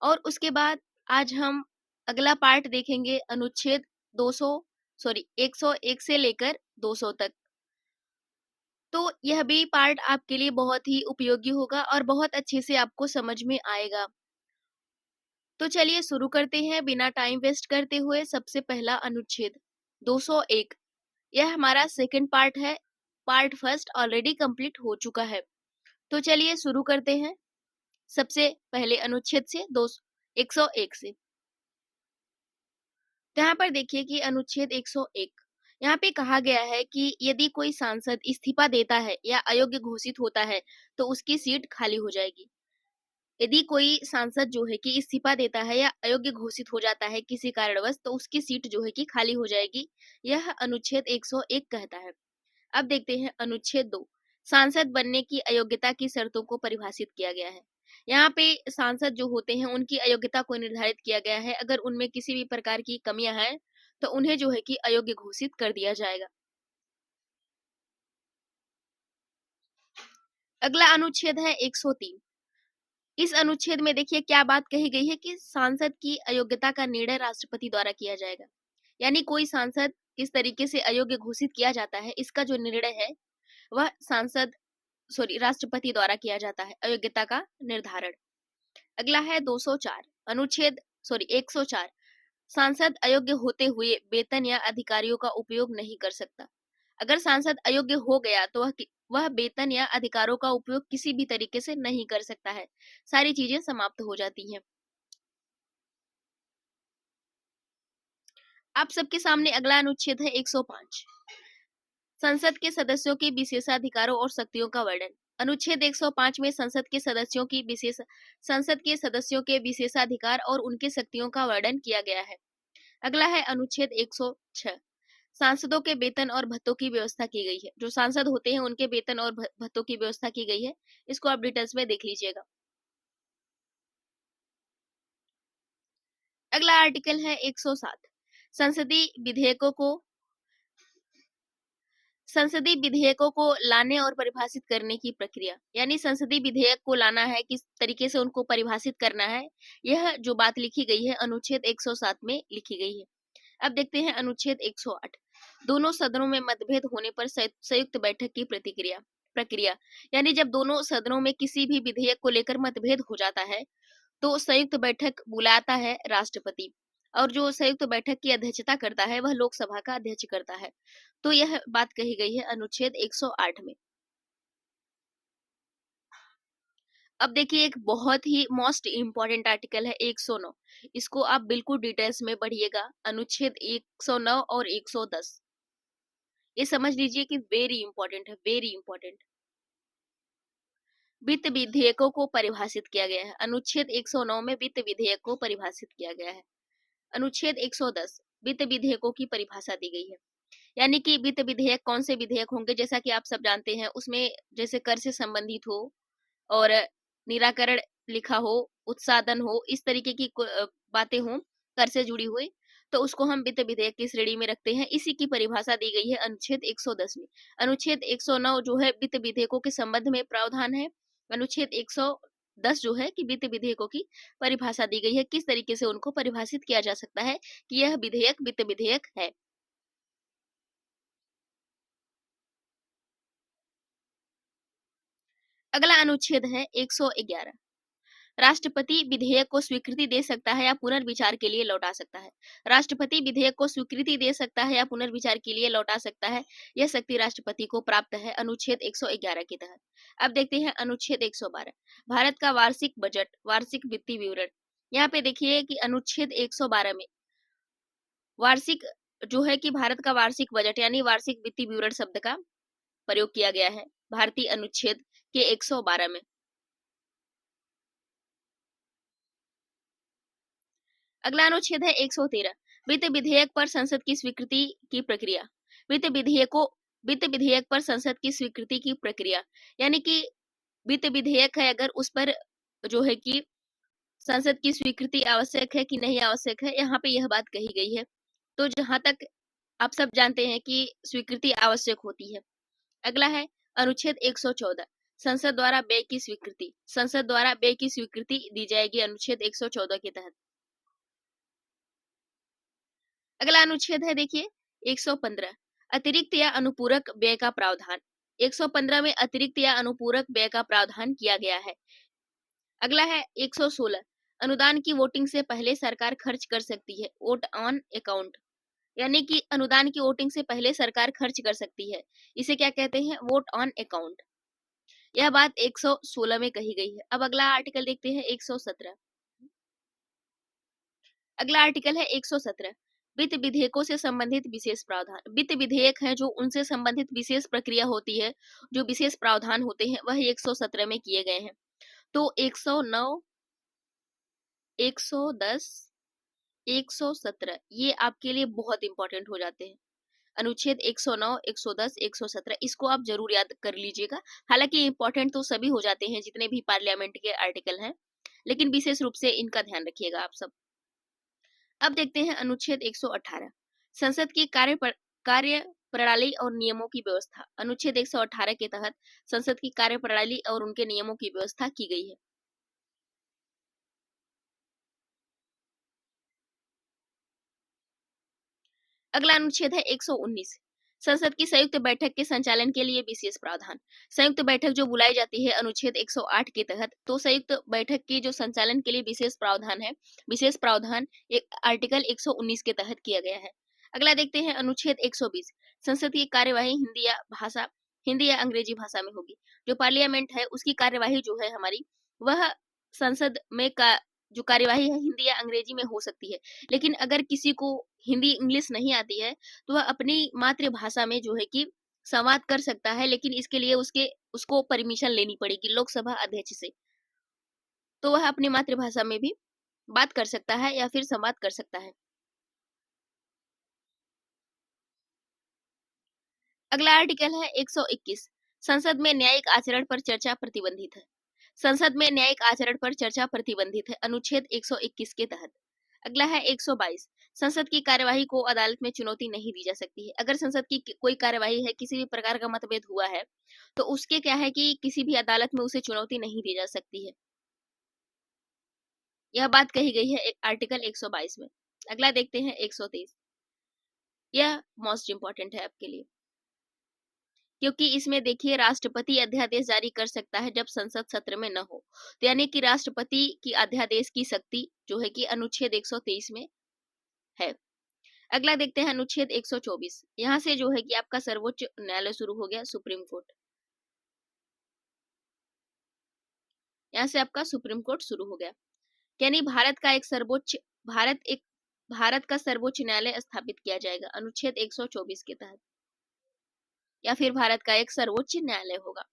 और उसके बाद आज हम अगला पार्ट देखेंगे अनुच्छेद 101 से लेकर 200 तक। तो यह भी पार्ट आपके लिए बहुत ही उपयोगी होगा और बहुत अच्छे से आपको समझ में आएगा। तो चलिए शुरू करते हैं बिना टाइम वेस्ट करते हुए। सबसे पहला अनुच्छेद 201, यह हमारा सेकंड पार्ट है। पार्ट फर्स्ट ऑलरेडी कंप्लीट हो चुका है। तो चलिए शुरू करते हैं सबसे पहले अनुच्छेद से 101 से। यहाँ पर देखिए कि अनुच्छेद 101, यहाँ पे कहा गया है कि यदि कोई सांसद इस्तीफा देता है या अयोग्य घोषित होता है तो उसकी सीट खाली हो जाएगी। यदि कोई सांसद जो है कि इस्तीफा देता है या अयोग्य घोषित हो जाता है किसी कारणवश तो उसकी सीट जो है कि खाली हो जाएगी, यह अनुच्छेद 101 कहता है। अब देखते हैं अनुच्छेद 2। सांसद बनने की अयोग्यता की शर्तों को परिभाषित किया गया है। यहाँ पे सांसद जो होते हैं उनकी अयोग्यता को निर्धारित किया गया है। अगर उनमें किसी भी प्रकार की कमियां हैं तो उन्हें जो है कि अयोग्य घोषित कर दिया जाएगा। अगला अनुच्छेद है 103। इस अनुच्छेद में देखिए क्या बात कही गई है कि सांसद की अयोग्यता का निर्णय राष्ट्रपति द्वारा किया जाएगा। यानी कोई सांसद किस तरीके से अयोग्य घोषित किया जाता है, इसका जो निर्णय है वह राष्ट्रपति द्वारा किया जाता है, अयोग्यता का निर्धारण। अगला है 104। सांसद अयोग्य होते हुए वेतन या अधिकारियों का उपयोग नहीं कर सकता। अगर सांसद अयोग्य हो गया तो वह वेतन या अधिकारों का उपयोग किसी भी तरीके से नहीं कर सकता है। सारी चीजें समाप्त हो जाती हैं। आप सबके सामने अगला अनुच्छेद है 105। संसद के सदस्यों के विशेषाधिकारों और शक्तियों का वर्णन। अनुच्छेद 105 में संसद के सदस्यों के विशेषाधिकार और उनके शक्तियों का वर्णन किया गया है। अगला है अनुच्छेद 106। सांसदों के वेतन और भत्तों की व्यवस्था की गई है। जो सांसद होते हैं उनके वेतन और भत्तों की व्यवस्था की गई है। इसको आप डिटेल्स में देख लीजिएगा। अगला आर्टिकल है 107। संसदीय विधेयकों को लाने और परिभाषित करने की प्रक्रिया, यानी संसदीय विधेयक को लाना है, किस तरीके से उनको परिभाषित करना है, यह जो बात लिखी गई है अनुच्छेद 107 में लिखी गई है। अब देखते हैं अनुच्छेद 108। दोनों सदनों में मतभेद होने पर संयुक्त बैठक की प्रक्रिया, यानी जब दोनों सदनों में किसी भी विधेयक को लेकर मतभेद हो जाता है तो संयुक्त बैठक बुलाता है राष्ट्रपति, और जो संयुक्त बैठक की अध्यक्षता करता है वह लोकसभा का अध्यक्ष करता है। तो यह बात कही गई है अनुच्छेद 108 में। अब देखिए एक बहुत ही मोस्ट इम्पोर्टेंट आर्टिकल है 109। इसको आप बिल्कुल डिटेल्स में पढ़िएगा। अनुच्छेद 109 और 110 ये समझ लीजिए कि वेरी इंपॉर्टेंट है, वेरी इंपॉर्टेंट। वित्त विधेयकों को परिभाषित किया गया है। अनुच्छेद 109 में वित्त विधेयक को परिभाषित किया गया है। अनुच्छेद 110 वित्त विधेयकों की परिभाषा दी गई है। यानी कि वित्त विधेयक कौन से विधेयक होंगे, जैसा कि आप सब जानते हैं उसमें जैसे कर से संबंधित हो और निराकरण लिखा हो, उत्साधन हो, इस तरीके की बातें हों कर से जुड़ी हुई, तो उसको हम वित्त विधेयक की श्रेणी में रखते हैं। इसी की परिभाषा दी गई है अनुच्छेद 110 में। अनुच्छेद 109 जो है वित्त विधेयकों के संबंध में प्रावधान है। अनुच्छेद 110 जो है कि वित्त विधेयकों की परिभाषा दी गई है, किस तरीके से उनको परिभाषित किया जा सकता है कि यह विधेयक वित्त विधेयक है। अगला अनुच्छेद है 111। राष्ट्रपति विधेयक को स्वीकृति दे सकता है या पुनर्विचार के लिए लौटा सकता है। राष्ट्रपति विधेयक को स्वीकृति दे सकता है या पुनर्विचार के लिए लौटा सकता है। यह शक्ति राष्ट्रपति को प्राप्त है अनुच्छेद 111 के तहत। अब देखते हैं अनुच्छेद 112। भारत का वार्षिक बजट, वार्षिक वित्तीय विवरण। यहाँ पे देखिए कि अनुच्छेद 112 में वार्षिक जो है कि भारत का वार्षिक बजट यानी वार्षिक वित्तीय विवरण शब्द का प्रयोग किया गया है भारतीय अनुच्छेद के 112 में। अगला अनुच्छेद है 113। वित्त विधेयक पर संसद की स्वीकृति की प्रक्रिया। वित्त विधेयक पर संसद की स्वीकृति की प्रक्रिया यानी कि वित्त विधेयक है, अगर उस पर जो है कि संसद की स्वीकृति आवश्यक है कि नहीं आवश्यक है, यहाँ पे यह बात कही गई है। तो जहां तक आप सब जानते हैं कि स्वीकृति आवश्यक होती है। अगला है अनुच्छेद 114। संसद द्वारा व्यय की स्वीकृति। संसद द्वारा व्यय की स्वीकृति दी जाएगी अनुच्छेद 114 के तहत। अगला अनुच्छेद है देखिए 115। अतिरिक्त या अनुपूरक व्यय का प्रावधान। 115 में अतिरिक्त या अनुपूरक व्यय का प्रावधान किया गया है। अगला है 116। अनुदान की वोटिंग से पहले सरकार खर्च कर सकती है, वोट ऑन अकाउंट। यानी कि अनुदान की वोटिंग से पहले सरकार खर्च कर सकती है, इसे क्या कहते हैं, वोट ऑन अकाउंट। यह बात 116 में कही गई है। अब अगला आर्टिकल देखते हैं 117। अगला आर्टिकल है 117। वित्त विधेयकों से संबंधित विशेष प्रावधान। वित्त विधेयक है जो उनसे संबंधित विशेष प्रक्रिया होती है, जो विशेष प्रावधान होते हैं वह 117 में किए गए हैं। तो 109, 110, 117 ये आपके लिए बहुत इंपॉर्टेंट हो जाते हैं। अनुच्छेद 109, 110, 117 इसको आप जरूर याद कर लीजिएगा। हालांकि इंपॉर्टेंट तो सभी हो जाते हैं जितने भी पार्लियामेंट के आर्टिकल हैं, लेकिन विशेष रूप से इनका ध्यान रखिएगा आप सब। अब देखते हैं अनुच्छेद 118। संसद की कार्य प्रणाली और नियमों की व्यवस्था। अनुच्छेद 118 के तहत संसद की कार्य प्रणाली और उनके नियमों की व्यवस्था की गई है। अगला अनुच्छेद है 119। संसद की संयुक्त बैठक के संचालन के लिए विशेष प्रावधान। संयुक्त बैठक जो बुलाई जाती है अनुच्छेद 108 के तहत, तो संयुक्त बैठक के जो संचालन के लिए विशेष प्रावधान है, विशेष प्रावधान एक आर्टिकल 119 के तहत किया गया है। अगला देखते हैं अनुच्छेद 120। संसद की कार्यवाही हिंदी या अंग्रेजी भाषा में होगी। जो पार्लियामेंट है उसकी कार्यवाही जो है हमारी, वह संसद में का जो कार्यवाही है हिंदी या अंग्रेजी में हो सकती है। लेकिन अगर किसी को हिंदी इंग्लिश नहीं आती है तो वह अपनी मातृभाषा में जो है कि संवाद कर सकता है, लेकिन इसके लिए उसको परमिशन लेनी पड़ेगी लोकसभा अध्यक्ष से। तो वह अपनी मातृभाषा में भी बात कर सकता है या फिर संवाद कर सकता है। अगला आर्टिकल है 121। संसद में न्यायिक आचरण पर चर्चा प्रतिबंधित है। संसद में न्यायिक आचरण पर चर्चा प्रतिबंधित है अनुच्छेद 121 के तहत। अगला है 122। संसद की कार्यवाही को अदालत में चुनौती नहीं दी जा सकती है। अगर संसद की कोई कार्यवाही है, किसी भी प्रकार का मतभेद हुआ है, तो उसके क्या है कि किसी भी अदालत में उसे चुनौती नहीं दी जा सकती है। यह बात कही गई है आर्टिकल 122 में। अगला देखते हैं 123। यह मोस्ट इंपॉर्टेंट है आपके लिए, क्योंकि इसमें देखिए राष्ट्रपति अध्यादेश जारी कर सकता है जब संसद सत्र में न हो। तो यानी कि राष्ट्रपति की अध्यादेश की शक्ति जो है कि अनुच्छेद 123 में है। अगला देखते हैं अनुच्छेद 124। यहाँ से जो है कि आपका सर्वोच्च न्यायालय शुरू हो गया, सुप्रीम कोर्ट। यहाँ से आपका सुप्रीम कोर्ट शुरू हो गया। यानी भारत का सर्वोच्च न्यायालय स्थापित किया जाएगा अनुच्छेद 124 के तहत, या फिर भारत का एक सर्वोच्च न्यायालय होगा।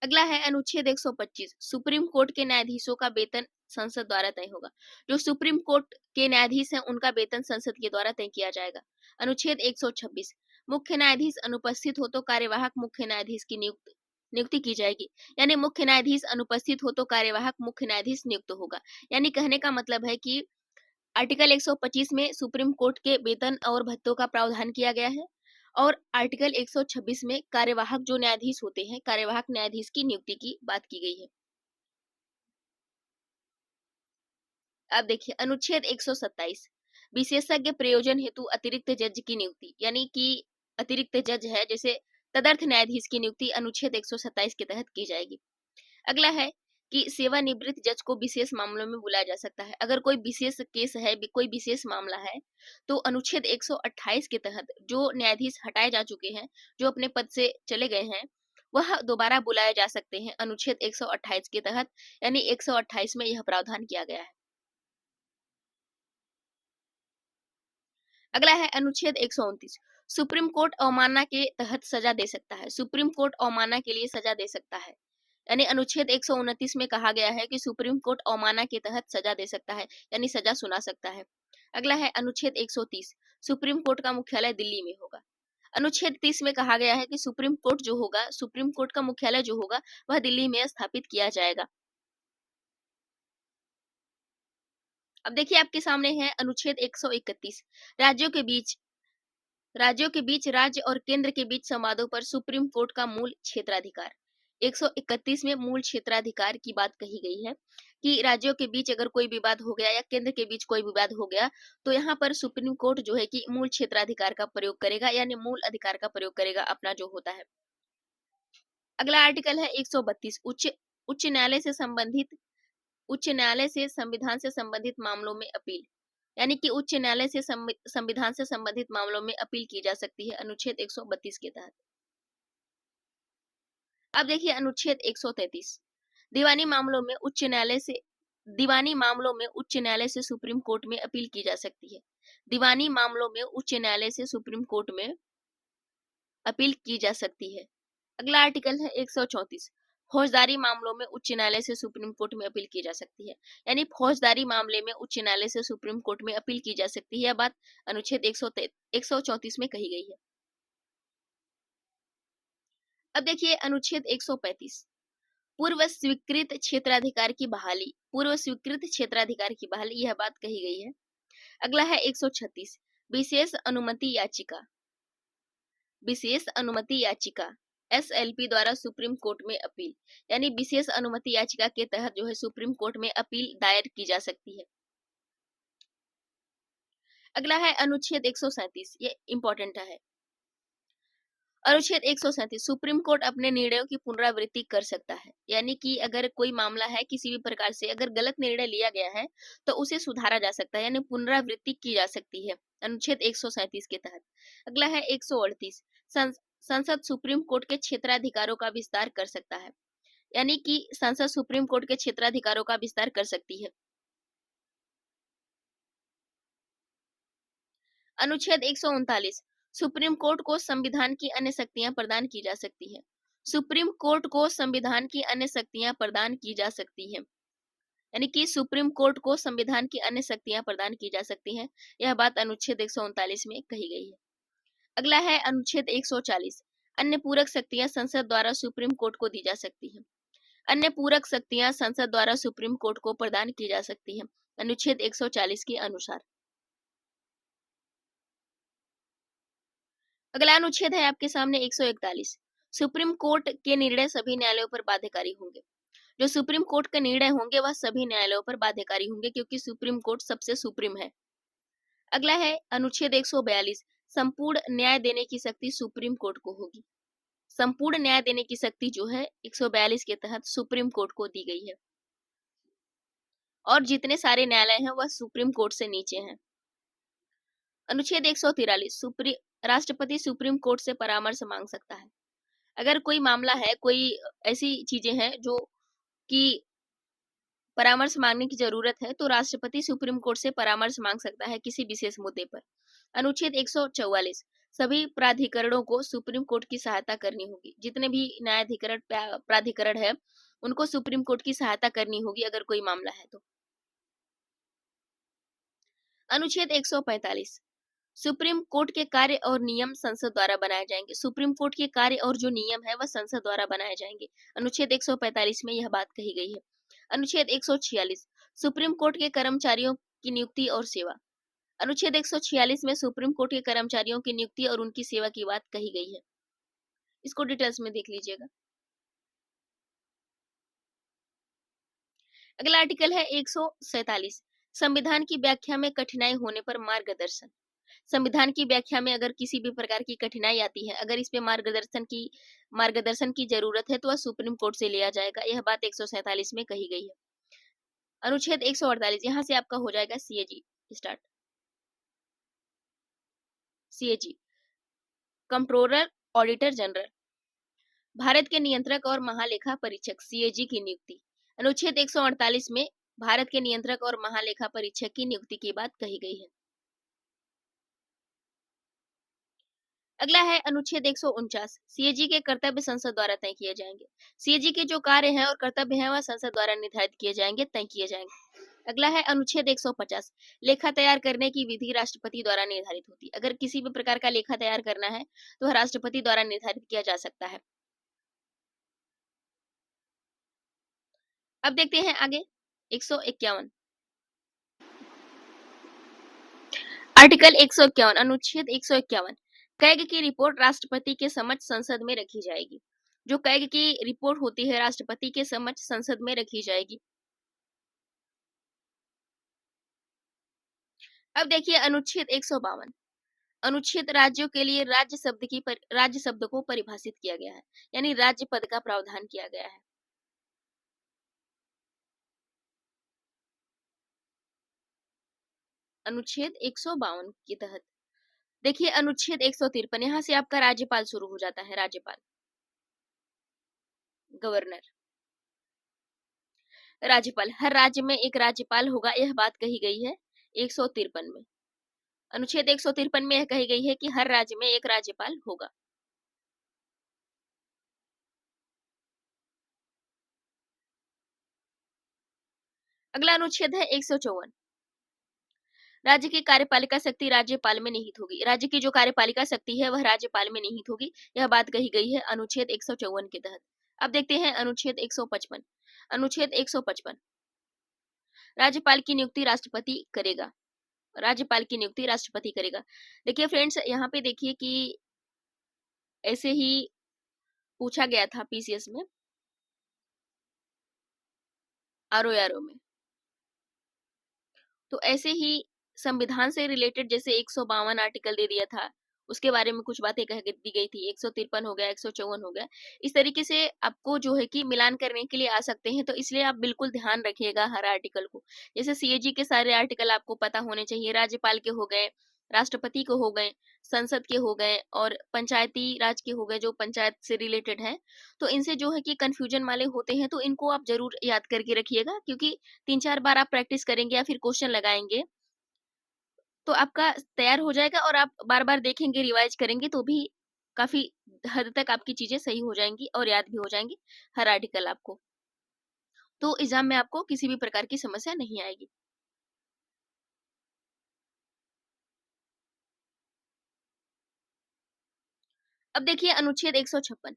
अगला है अनुच्छेद 125, सुप्रीम कोर्ट के न्यायाधीशों का वेतन संसद द्वारा तय होगा। जो सुप्रीम कोर्ट के न्यायाधीश हैं उनका वेतन संसद के द्वारा तय किया जाएगा। अनुच्छेद 126, मुख्य न्यायाधीश अनुपस्थित हो तो कार्यवाहक मुख्य न्यायाधीश की नियुक्ति की जाएगी। यानी मुख्य न्यायाधीश अनुपस्थित हो तो कार्यवाहक मुख्य न्यायाधीश नियुक्त होगा। यानी कहने का मतलब है कि आर्टिकल 125 में सुप्रीम कोर्ट के वेतन और भत्तों का प्रावधान किया गया है, और आर्टिकल 126 में कार्यवाहक जो न्यायाधीश होते हैं, कार्यवाहक न्यायाधीश की नियुक्ति की बात की गई है। अब देखिए अनुच्छेद 127, विशेषज्ञ प्रयोजन हेतु अतिरिक्त जज की नियुक्ति। यानी कि अतिरिक्त जज है जैसे तदर्थ न्यायाधीश की नियुक्ति अनुच्छेद 127 के तहत की जाएगी। अगला है कि सेवानिवृत्त जज को विशेष मामलों में बुलाया जा सकता है। अगर कोई विशेष केस है, कोई विशेष मामला है, तो अनुच्छेद 128 के तहत जो न्यायाधीश हटाए जा चुके हैं, जो अपने पद से चले गए हैं, वह दोबारा बुलाए जा सकते हैं अनुच्छेद 128 के तहत। यानी 128 में यह प्रावधान किया गया है। अगला है अनुच्छेद 129, सुप्रीम कोर्ट अवमानना के तहत सजा दे सकता है। सुप्रीम कोर्ट अवमानना के लिए सजा दे सकता है। यानी अनुच्छेद 129 में कहा गया है कि सुप्रीम कोर्ट अवमानना के तहत सजा दे सकता है, यानी सजा सुना सकता है। अगला है अनुच्छेद 130, सुप्रीम कोर्ट का मुख्यालय दिल्ली में होगा। अनुच्छेद 30 में कहा गया है कि सुप्रीम कोर्ट जो होगा, सुप्रीम कोर्ट का मुख्यालय जो होगा वह दिल्ली में स्थापित किया जाएगा। अब देखिए आपके सामने है अनुच्छेद 131, राज्यों के बीच राज्य और केंद्र के बीच संवादों पर सुप्रीम कोर्ट का मूल क्षेत्राधिकार। 131 में मूल क्षेत्राधिकार की बात कही गई है कि राज्यों के बीच अगर कोई विवाद हो गया या केंद्र के बीच कोई विवाद हो गया, तो यहाँ पर सुप्रीम कोर्ट जो है कि मूल क्षेत्राधिकार का प्रयोग करेगा, यानी मूल अधिकार का प्रयोग करेगा अपना जो होता है। अगला आर्टिकल है 132, उच्च न्यायालय से संविधान से संबंधित मामलों में अपील। यानी कि उच्च न्यायालय से संविधान से संबंधित मामलों में अपील की जा सकती है अनुच्छेद 132 के तहत। अब देखिए अनुच्छेद 133, दीवानी मामलों में उच्च न्यायालय से सुप्रीम कोर्ट में अपील की जा सकती है। दीवानी मामलों में उच्च न्यायालय से सुप्रीम कोर्ट में अपील की जा सकती है। अगला आर्टिकल है 134, फौजदारी मामलों में उच्च न्यायालय से सुप्रीम कोर्ट में अपील की जा सकती है। यानी फौजदारी मामले में उच्च न्यायालय से सुप्रीम कोर्ट में अपील की जा सकती है। यह बात अनुच्छेद 134 में कही गई है। अब देखिए अनुच्छेद 135, पूर्व स्वीकृत क्षेत्राधिकार की बहाली। यह बात कही गई है। अगला है 136, विशेष अनुमति याचिका SLP द्वारा सुप्रीम कोर्ट में अपील। यानी विशेष अनुमति याचिका के तहत जो है सुप्रीम कोर्ट में अपील दायर की जा सकती है। अगला है अनुच्छेद 137, ये इंपॉर्टेंट है। अनुच्छेद 137, सुप्रीम कोर्ट अपने निर्णयों की पुनरावृत्ति कर सकता है। यानी कि अगर कोई मामला है, किसी भी प्रकार से अगर गलत निर्णय लिया गया है तो उसे सुधारा जा सकता है, यानी पुनरावृत्ति की जा सकती है अनुच्छेद 137 के तहत। अगला है 138, संसद सुप्रीम कोर्ट के क्षेत्राधिकारों का विस्तार कर सकता है। यानी कि संसद सुप्रीम कोर्ट के क्षेत्राधिकारों का विस्तार कर सकती है। अनुच्छेद 139, सुप्रीम कोर्ट को संविधान की अन्य शक्तियां प्रदान की जा सकती है। सुप्रीम कोर्ट को संविधान की अन्य शक्तियां प्रदान की जा सकती है। यानी कि सुप्रीम कोर्ट को संविधान की अन्य शक्तियां प्रदान की जा सकती हैं। यह बात अनुच्छेद 139 में कही गई है। अगला है अनुच्छेद 140, अन्य पूरक शक्तियां संसद द्वारा सुप्रीम कोर्ट को दी जा सकती हैं। अन्य पूरक शक्तियां संसद द्वारा सुप्रीम कोर्ट को प्रदान की जा सकती हैं अनुच्छेद 140 के अनुसार। अगला अनुच्छेद है आपके सामने 141, सुप्रीम कोर्ट के निर्णय सभी न्यायालयों पर बाध्यकारी होंगे। जो सुप्रीम कोर्ट के निर्णय होंगे वह सभी न्यायालयों पर बाध्यकारी होंगे, क्योंकि सुप्रीम कोर्ट सबसे सुप्रीम है। अगला है अनुच्छेद 142, संपूर्ण न्याय देने की शक्ति सुप्रीम कोर्ट को होगी। संपूर्ण न्याय देने की शक्ति जो है 142 के तहत सुप्रीम कोर्ट को दी गई है, और जितने सारे न्यायालय हैं वह सुप्रीम कोर्ट से नीचे हैं। अनुच्छेद 143, राष्ट्रपति सुप्रीम कोर्ट से परामर्श मांग सकता है। अगर कोई मामला है, कोई ऐसी चीजें हैं जो कि परामर्श मांगने की जरूरत है, तो राष्ट्रपति सुप्रीम कोर्ट से परामर्श मांग सकता है किसी विशेष मुद्दे पर। अनुच्छेद 144, सभी प्राधिकरणों को सुप्रीम कोर्ट की सहायता करनी होगी। जितने भी न्यायाधिकरण प्राधिकरण है, उनको सुप्रीम कोर्ट की सहायता करनी होगी अगर कोई मामला है तो। अनुच्छेद 145, सुप्रीम कोर्ट के कार्य और नियम संसद द्वारा बनाए जाएंगे। सुप्रीम कोर्ट के कार्य और जो नियम है वह संसद द्वारा बनाए जाएंगे। अनुच्छेद 145 में यह बात कही गई है। अनुच्छेद 146, सुप्रीम कोर्ट के कर्मचारियों की नियुक्ति और सेवा। अनुच्छेद 146 में सुप्रीम कोर्ट के कर्मचारियों की नियुक्ति और उनकी सेवा की बात कही गई है। इसको डिटेल्स में देख लीजिएगा। अगला आर्टिकल है 147, संविधान की व्याख्या में कठिनाई होने पर मार्गदर्शन। संविधान की व्याख्या में अगर किसी भी प्रकार की कठिनाई आती है, अगर इस पे मार्गदर्शन की जरूरत है, तो वह सुप्रीम कोर्ट से लिया जाएगा। यह बात 147 में कही गई है। अनुच्छेद 148, यहाँ से आपका हो जाएगा CAG start. CAG, controller auditor general, Bharat के नियंत्रक और महालेखा परीक्षक सीएजी की नियुक्ति। अनुच्छेद 148 में भारत के नियंत्रक और महालेखा परीक्षक की नियुक्ति की बात कही गई है। अगला है अनुच्छेद 149, सीएजी के कर्तव्य संसद द्वारा तय किए जाएंगे। सीएजी के जो कार्य हैं और कर्तव्य हैं वह संसद द्वारा निर्धारित किए जाएंगे, तय किए जाएंगे। अगला है अनुच्छेद 150, लेखा तैयार करने की विधि राष्ट्रपति द्वारा निर्धारित होती है। अगर किसी भी प्रकार का लेखा तैयार करना है तो वह राष्ट्रपति द्वारा निर्धारित किया जा सकता है। अब देखते हैं आगे 151, आर्टिकल 151, अनुच्छेद 151, कैग की रिपोर्ट राष्ट्रपति के समक्ष संसद में रखी जाएगी। जो कैग की रिपोर्ट होती है राष्ट्रपति के समक्ष संसद में रखी जाएगी। अब देखिए अनुच्छेद 152, अनुच्छेद राज्यों के लिए राज्य शब्द को परिभाषित किया गया है, यानी राज्य पद का प्रावधान किया गया है। अनुच्छेद 152 के तहत देखिए अनुच्छेद 153, यहाँ से आपका राज्यपाल शुरू हो जाता है। राज्यपाल, गवर्नर, राज्यपाल, हर राज्य में एक राज्यपाल होगा, यह बात कही गई है 153 में। अनुच्छेद 153 में यह कही गई है कि हर राज्य में एक राज्यपाल होगा। अगला अनुच्छेद है 154, राज्य की कार्यपालिका शक्ति राज्यपाल में निहित होगी। राज्य की जो कार्यपालिका शक्ति है वह राज्यपाल में निहित होगी, यह बात कही गई है अनुच्छेद 154 के तहत। अब देखते हैं अनुच्छेद 155, अनुच्छेद 155, राज्यपाल की नियुक्ति राष्ट्रपति करेगा। राज्यपाल की नियुक्ति राष्ट्रपति करेगा। देखिए फ्रेंड्स, यहाँ पे देखिए कि ऐसे ही पूछा गया था पीसीएस में, आरओ में, तो ऐसे ही संविधान से रिलेटेड जैसे 152 आर्टिकल दे दिया था, उसके बारे में कुछ बातें कह दी गई थी। 153 हो गया, 154 हो गया। इस तरीके से आपको जो है कि मिलान करने के लिए आ सकते हैं, तो इसलिए आप बिल्कुल ध्यान रखिएगा हर आर्टिकल को। जैसे सीएजी के सारे आर्टिकल आपको पता होने चाहिए, राज्यपाल के हो गए, राष्ट्रपति के हो गए, संसद के हो गए, और पंचायती राज के हो गए जो पंचायत से रिलेटेड है। तो इनसे जो है कि कंफ्यूजन वाले होते हैं, तो इनको आप जरूर याद करके रखिएगा, क्योंकि 3-4 बार आप प्रैक्टिस करेंगे या फिर क्वेश्चन लगाएंगे तो आपका तैयार हो जाएगा, और आप बार बार देखेंगे, रिवाइज करेंगे तो भी काफी हद तक आपकी चीजें सही हो जाएंगी और याद भी हो जाएंगी हर आर्टिकल आपको। तो एग्जाम में आपको किसी भी प्रकार की समस्या नहीं आएगी। अब देखिए अनुच्छेद 156,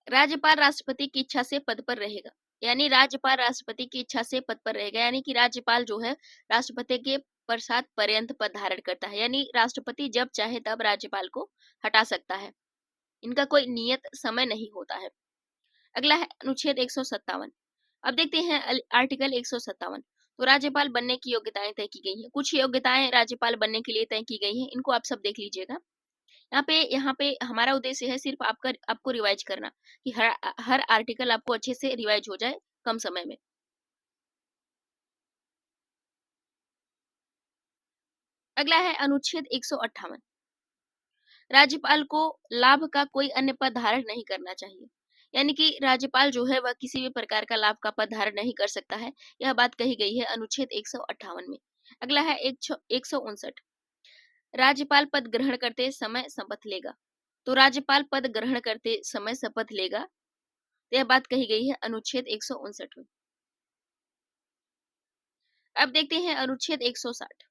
राज्यपाल राष्ट्रपति की इच्छा से पद पर रहेगा। यानी राज्यपाल राष्ट्रपति की इच्छा से पद पर रहेगा, यानी कि राज्यपाल जो है राष्ट्रपति के प्रसाद पर्यंत पद धारण करता है, यानी राष्ट्रपति जब चाहे तब राज्यपाल को हटा सकता है। इनका कोई नियत समय नहीं होता है। अगला है अनुच्छेद 157। अब देखते हैं आर्टिकल 157। तो राज्यपाल बनने की योग्यताएं तय की गई हैं। कुछ योग्यताएं राज्यपाल बनने के लिए तय की गई हैं, इनको आप सब देख लीजिएगा। यहाँ पे हमारा उद्देश्य है सिर्फ आपको रिवाइज करना, कि हर आर्टिकल आपको अच्छे से रिवाइज हो जाए कम समय में। अगला है अनुच्छेद 158। राज्यपाल को लाभ का कोई अन्य पद धारण नहीं करना चाहिए। यानी कि राज्यपाल जो है वह किसी भी प्रकार का लाभ का पद धारण नहीं कर सकता है। यह बात कही गई है अनुच्छेद 158 में। अगला है 159। राज्यपाल पद ग्रहण करते समय शपथ लेगा। तो राज्यपाल पद ग्रहण करते समय शपथ लेगा, यह बात कही गई है अनुच्छेद 159 में। अब देखते हैं अनुच्छेद 160।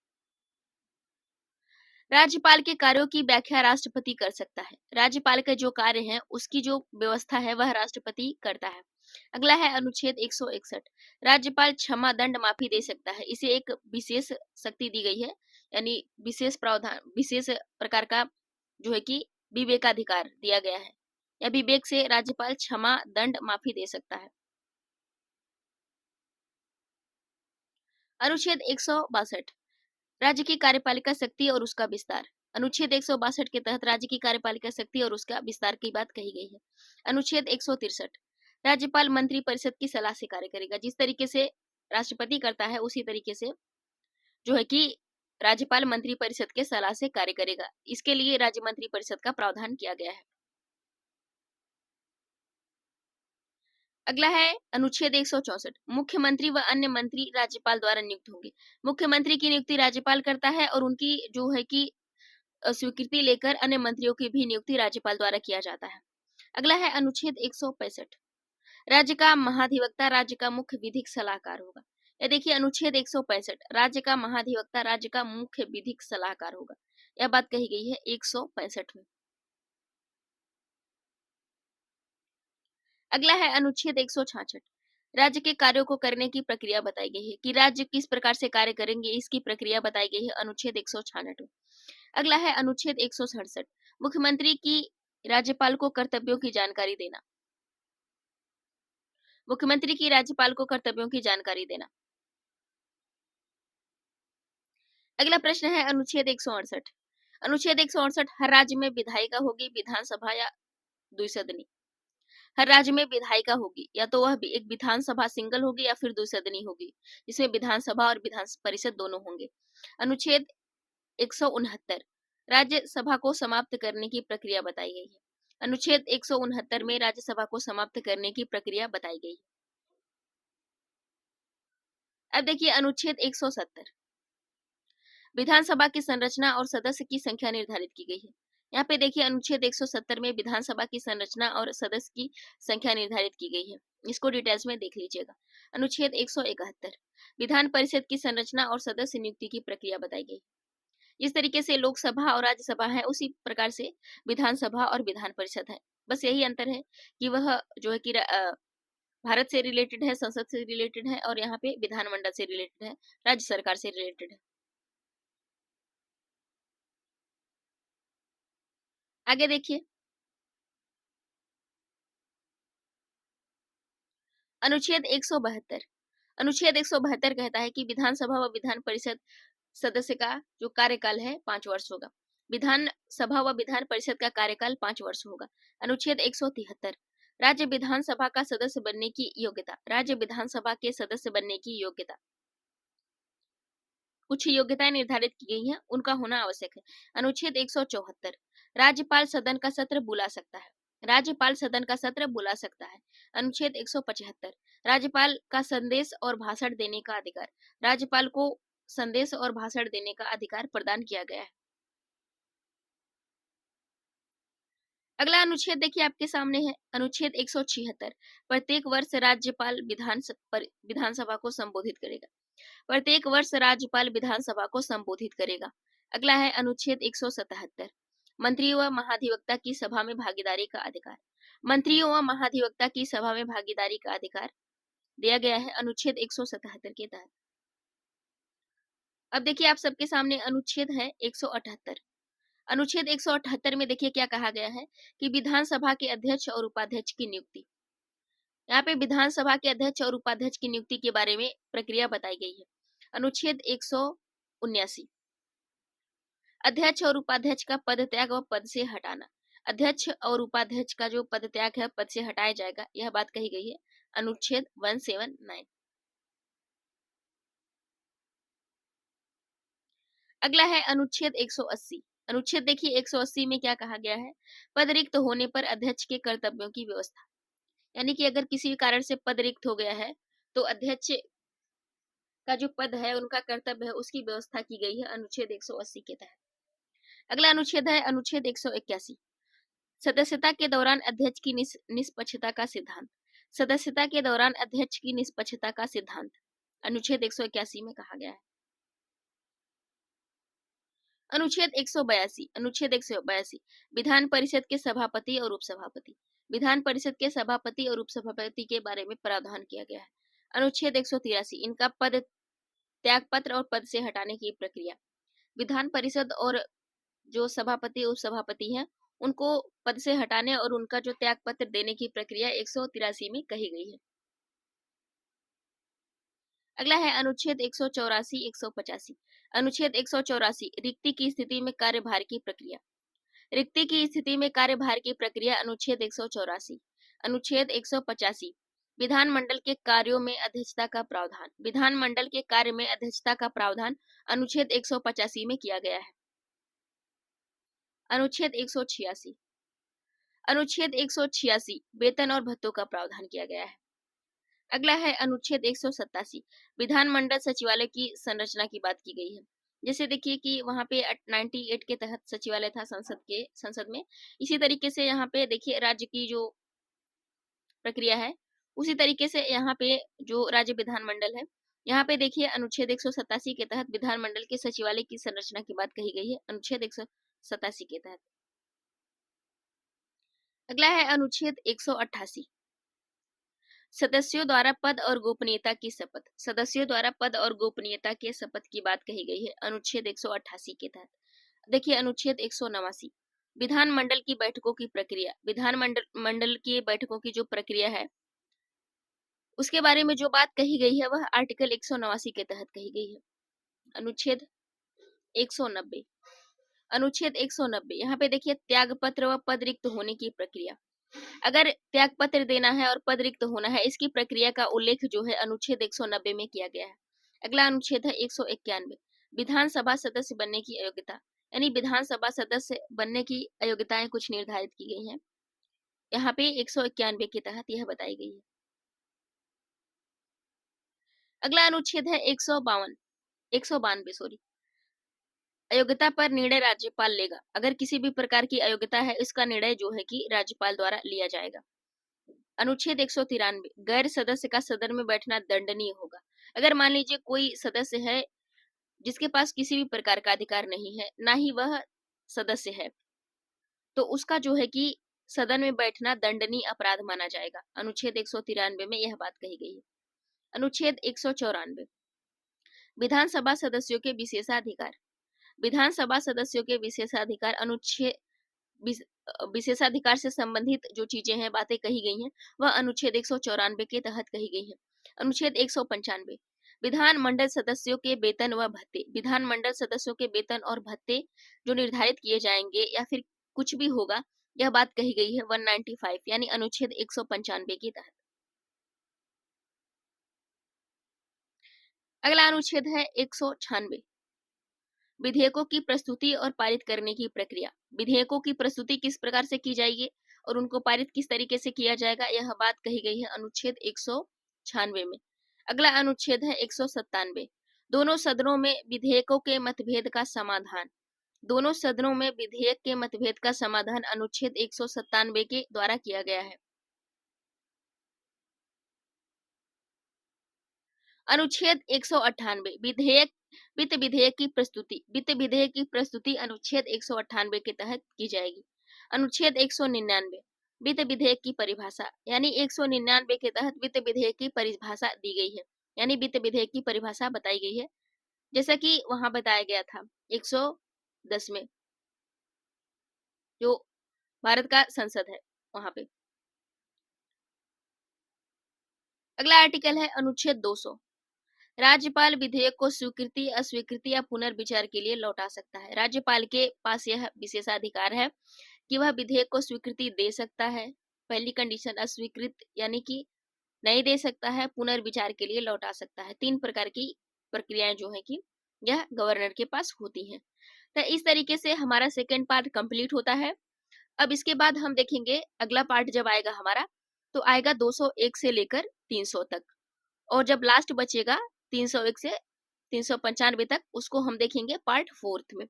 राज्यपाल के कार्यों की व्याख्या राष्ट्रपति कर सकता है। राज्यपाल के जो कार्य हैं उसकी जो व्यवस्था है वह राष्ट्रपति करता है। अगला है अनुच्छेद 161। राज्यपाल क्षमा दंड माफी दे सकता है। इसे एक विशेष शक्ति दी गई है, यानी विशेष प्रावधान, विशेष प्रकार का जो है कि विवेकाधिकार दिया गया है, या विवेक से राज्यपाल क्षमा दंड माफी दे सकता है। अनुच्छेद 162। राज्य की कार्यपालिका शक्ति और उसका विस्तार। अनुच्छेद 162 के तहत राज्य की कार्यपालिका शक्ति और उसका विस्तार की बात कही गई है। अनुच्छेद 163। राज्यपाल मंत्री परिषद की सलाह से कार्य करेगा। जिस तरीके से राष्ट्रपति करता है उसी तरीके से जो है कि राज्यपाल मंत्री परिषद के सलाह से कार्य करेगा। इसके लिए राज्य मंत्री परिषद का प्रावधान किया गया है। अगला है अनुच्छेद 164। मुख्यमंत्री व अन्य मंत्री राज्यपाल द्वारा नियुक्त होंगे। मुख्यमंत्री की नियुक्ति राज्यपाल करता है और उनकी जो है कि स्वीकृति लेकर अन्य मंत्रियों की भी नियुक्ति राज्यपाल द्वारा किया जाता है। अगला है अनुच्छेद 165। राज्य का महाधिवक्ता राज्य का मुख्य विधिक सलाहकार होगा। यह देखिए अनुच्छेद 165। राज्य का महाधिवक्ता राज्य का मुख्य विधिक सलाहकार होगा। यह बात कही गई है 165 में। अगला है अनुच्छेद 166। राज्य के कार्यों को करने की प्रक्रिया बताई गई है, कि राज्य किस प्रकार से कार्य करेंगे इसकी प्रक्रिया बताई गई है अनुच्छेद 166 में। अगला है अनुच्छेद 167। मुख्यमंत्री की राज्यपाल को कर्तव्यों की जानकारी देना। मुख्यमंत्री की राज्यपाल को कर्तव्यों की जानकारी देना। अगला प्रश्न है अनुच्छेद 168। अनुच्छेद 168। हर राज्य में विधायिका होगी, विधानसभा या द्विसदनी। हर राज्य में विधायिका होगी, या तो वह भी एक विधानसभा सिंगल होगी या फिर द्विसदनी होगी, जिसमें विधानसभा और विधान परिषद दोनों होंगे। अनुच्छेद 169। राज्यसभा को समाप्त करने की प्रक्रिया बताई गई है। अनुच्छेद 169 में राज्यसभा को समाप्त करने की प्रक्रिया बताई गई है। अब देखिए अनुच्छेद 170। विधानसभा की संरचना और सदस्य की संख्या निर्धारित की गई है। यहाँ पे देखिए अनुच्छेद 170 में विधानसभा की संरचना और सदस्य की संख्या निर्धारित की गई है। इसको डिटेल्स में देख लीजिएगा। अनुच्छेद 171। विधान परिषद की संरचना और सदस्य नियुक्ति की प्रक्रिया बताई गई। जिस तरीके से लोकसभा और राज्यसभा है उसी प्रकार से विधानसभा और विधान परिषद है। बस यही अंतर है कि वह जो है कि भारत से रिलेटेड है, संसद से रिलेटेड है, और यहाँ पे विधानमंडल से रिलेटेड है, राज्य सरकार से रिलेटेड है। आगे देखिए अनुच्छेद 172। अनुच्छेद 172 कहता है कि विधानसभा व विधान परिषद सदस्य का जो कार्यकाल है 5 वर्ष होगा। विधानसभा व विधान परिषद का कार्यकाल 5 वर्ष होगा। अनुच्छेद 173। राज्य विधानसभा का सदस्य बनने की योग्यता। राज्य विधानसभा के सदस्य बनने की योग्यता, कुछ योग्यताएं निर्धारित की गई हैं, उनका होना आवश्यक है। अनुच्छेद 174। राज्यपाल सदन का सत्र बुला सकता है। राज्यपाल सदन का सत्र बुला सकता है। अनुच्छेद 175। राज्यपाल का संदेश और भाषण देने का अधिकार। राज्यपाल को संदेश और भाषण देने का अधिकार प्रदान किया गया है। अगला अनुच्छेद देखिए आपके सामने है अनुच्छेद 176। प्रत्येक वर्ष राज्यपाल विधानसभा को संबोधित करेगा। प्रत्येक वर्ष राज्यपाल विधानसभा को संबोधित करेगा। अगला है अनुच्छेद 177। मंत्री व महाधिवक्ता की सभा में भागीदारी का अधिकार। मंत्रियों व महाधिवक्ता की सभा में भागीदारी का अधिकार दिया गया है अनुच्छेद 177 के तहत। अब देखिए आप सबके सामने अनुच्छेद है 178। अनुच्छेद 178 में देखिए क्या कहा गया है कि विधानसभा के अध्यक्ष और उपाध्यक्ष की नियुक्ति। यहाँ पे विधानसभा के अध्यक्ष और उपाध्यक्ष की नियुक्ति के बारे में प्रक्रिया बताई गई है। अनुच्छेद 179। अध्यक्ष और उपाध्यक्ष का पद त्याग व पद से हटाना। अध्यक्ष और उपाध्यक्ष का जो पद त्याग है पद से हटाया जाएगा, यह बात कही गई है अनुच्छेद 179। अगला है अनुच्छेद 180। अनुच्छेद देखिए 180 में क्या कहा गया है, पद रिक्त होने पर अध्यक्ष के कर्तव्यों की व्यवस्था। यानी कि अगर किसी कारण से पद रिक्त हो गया है तो अध्यक्ष का जो पद है उनका कर्तव्य है उसकी व्यवस्था की गई है अनुच्छेद 180 के तहत। अगला अनुच्छेद है अनुच्छेद 181, सदस्यता के दौरान अध्यक्ष की निष्पक्षता का सिद्धांत। सदस्यता के दौरान अध्यक्ष की निष्पक्षता का सिद्धांत अनुच्छेद 181 में कहा गया है। अनुच्छेद 182, अनुच्छेद 182, विधान परिषद के सभापति और उपसभापति। विधान परिषद के सभापति और उपसभापति के बारे में प्रावधान किया गया है। अनुच्छेद 183, इनका पद त्यागपत्र और पद से हटाने की प्रक्रिया। विधान परिषद और जो सभापति उपसभापति हैं उनको पद से हटाने और उनका जो त्याग पत्र देने की प्रक्रिया 183 में कही गई है। अगला है अनुच्छेद 184, 185। अनुच्छेद 184, रिक्ति की स्थिति में कार्यभार की प्रक्रिया। रिक्ति की स्थिति में कार्यभार की प्रक्रिया अनुच्छेद 184। अनुच्छेद 185, विधानमंडल के कार्यों में अध्यक्षता का प्रावधान। विधानमंडल के कार्य में अध्यक्षता का प्रावधान अनुच्छेद 185 में किया गया है। अनुच्छेद 186, अनुच्छेद 186, वेतन और भत्तों का प्रावधान किया गया है। अगला है अनुच्छेद 187, विधानमंडल सचिवालय की संरचना की बात की गई है। जैसे देखिए कि वहां पे 98 के तहत सचिवालय था संसद में, इसी तरीके से यहाँ पे देखिए राज्य की जो प्रक्रिया है उसी तरीके से यहाँ पे जो राज्य विधानमंडल है, यहाँ पे देखिए अनुच्छेद 187 के तहत विधानमंडल के सचिवालय की संरचना की बात कही गई है अनुच्छेद 187 के तहत। अगला है अनुच्छेद 188, सदस्यों द्वारा पद और गोपनीयता की शपथ। सदस्यों द्वारा पद और गोपनीयता के शपथ की बात कही गई है अनुच्छेद 188 के तहत। देखिए अनुच्छेद 189, विधानमंडल की बैठकों की प्रक्रिया। विधानमंडल की बैठकों की जो प्रक्रिया है उसके बारे में जो बात कही गई है वह आर्टिकल 189 के तहत कही गई है। अनुच्छेद 190, अनुच्छेद 190, यहाँ पे देखिए त्याग पत्र व पद रिक्त होने की प्रक्रिया। अगर त्याग पत्र देना है और पद रिक्त होना है इसकी प्रक्रिया का उल्लेख जो है अनुच्छेद 190 में किया गया है। अगला अनुच्छेद है 191, विधानसभा सदस्य बनने की अयोग्यता। यानी विधानसभा सदस्य बनने की अयोग्यताएं कुछ निर्धारित की गई हैं, यहाँ पे 191 के तहत यह बताई गई है। अगला अनुच्छेद है 192 सॉरी, अयोग्यता पर निर्णय राज्यपाल लेगा। अगर किसी भी प्रकार की अयोग्यता है इसका निर्णय जो है कि राज्यपाल द्वारा लिया जाएगा। अनुच्छेद 193, गैर सदस्य का सदन में बैठना दंडनीय होगा। अगर मान लीजिए कोई सदस्य है जिसके पास किसी भी प्रकार का अधिकार नहीं है, ना ही वह सदस्य है, तो उसका जो है कि सदन में बैठना दंडनीय अपराध माना जाएगा। अनुच्छेद 193 में यह बात कही गई है। अनुच्छेद 194, विधानसभा सदस्यों के विशेषाधिकार। विधानसभा सदस्यों के विशेषाधिकार अनुच्छेद विशेषाधिकार से संबंधित जो चीजें हैं बातें कही गई हैं वह अनुच्छेद 194 के तहत कही गई है। अनुच्छेद 195, विधानमंडल सदस्यों के वेतन व भत्ते। विधानमंडल सदस्यों के वेतन और भत्ते जो निर्धारित किए जाएंगे या फिर कुछ भी होगा यह बात कही गई है 195 यानी अनुच्छेद 195 के तहत। अगला अनुच्छेद है 196, विधेयकों की प्रस्तुति और पारित करने की प्रक्रिया। विधेयकों की प्रस्तुति किस प्रकार से की जाएगी और उनको पारित किस तरीके से किया जाएगा यह बात कही गई है अनुच्छेद 196 में। अगला अनुच्छेद है 197, दोनों सदनों में विधेयकों के मतभेद का समाधान। दोनों सदनों में विधेयक के मतभेद का समाधान अनुच्छेद 197 के द्वारा किया गया है। अनुच्छेद 198, वित्त विधेयक की प्रस्तुति। वित्त विधेयक की प्रस्तुति अनुच्छेद 198 के तहत की जाएगी। अनुच्छेद 199, वित्त विधेयक की परिभाषा। यानी 199 के तहत वित्त विधेयक की परिभाषा दी गई है, यानी वित्त विधेयक की परिभाषा बताई गई है जैसा कि वहां बताया गया था 110 में, जो भारत का संसद है वहां पे। अगला आर्टिकल है अनुच्छेद 200, राज्यपाल विधेयक को स्वीकृति, अस्वीकृति या पुनर्विचार के लिए लौटा सकता है। राज्यपाल के पास यह विशेषाधिकार है कि वह विधेयक को स्वीकृति दे सकता है, पहली कंडीशन, अस्वीकृत यानी कि नहीं दे सकता है, पुनर्विचार के लिए लौटा सकता है। 3 प्रकार की प्रक्रियाएं जो है कि यह गवर्नर के पास होती हैं। तो इस तरीके से हमारा सेकंड पार्ट कंप्लीट होता है। अब इसके बाद हम देखेंगे अगला पार्ट जब आएगा हमारा, तो आएगा 201 से लेकर 300 तक, और जब लास्ट बचेगा 301 से 395 तक, उसको हम देखेंगे पार्ट 4 में।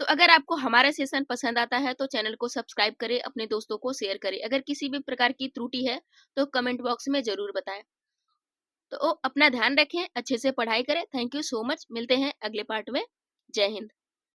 तो अगर आपको हमारा सेशन पसंद आता है तो चैनल को सब्सक्राइब करें, अपने दोस्तों को शेयर करें। अगर किसी भी प्रकार की त्रुटि है तो कमेंट बॉक्स में जरूर बताएं। तो अपना ध्यान रखें, अच्छे से पढ़ाई करें। Thank you so much. मिलते हैं अगले पार्ट में। जय हिंद।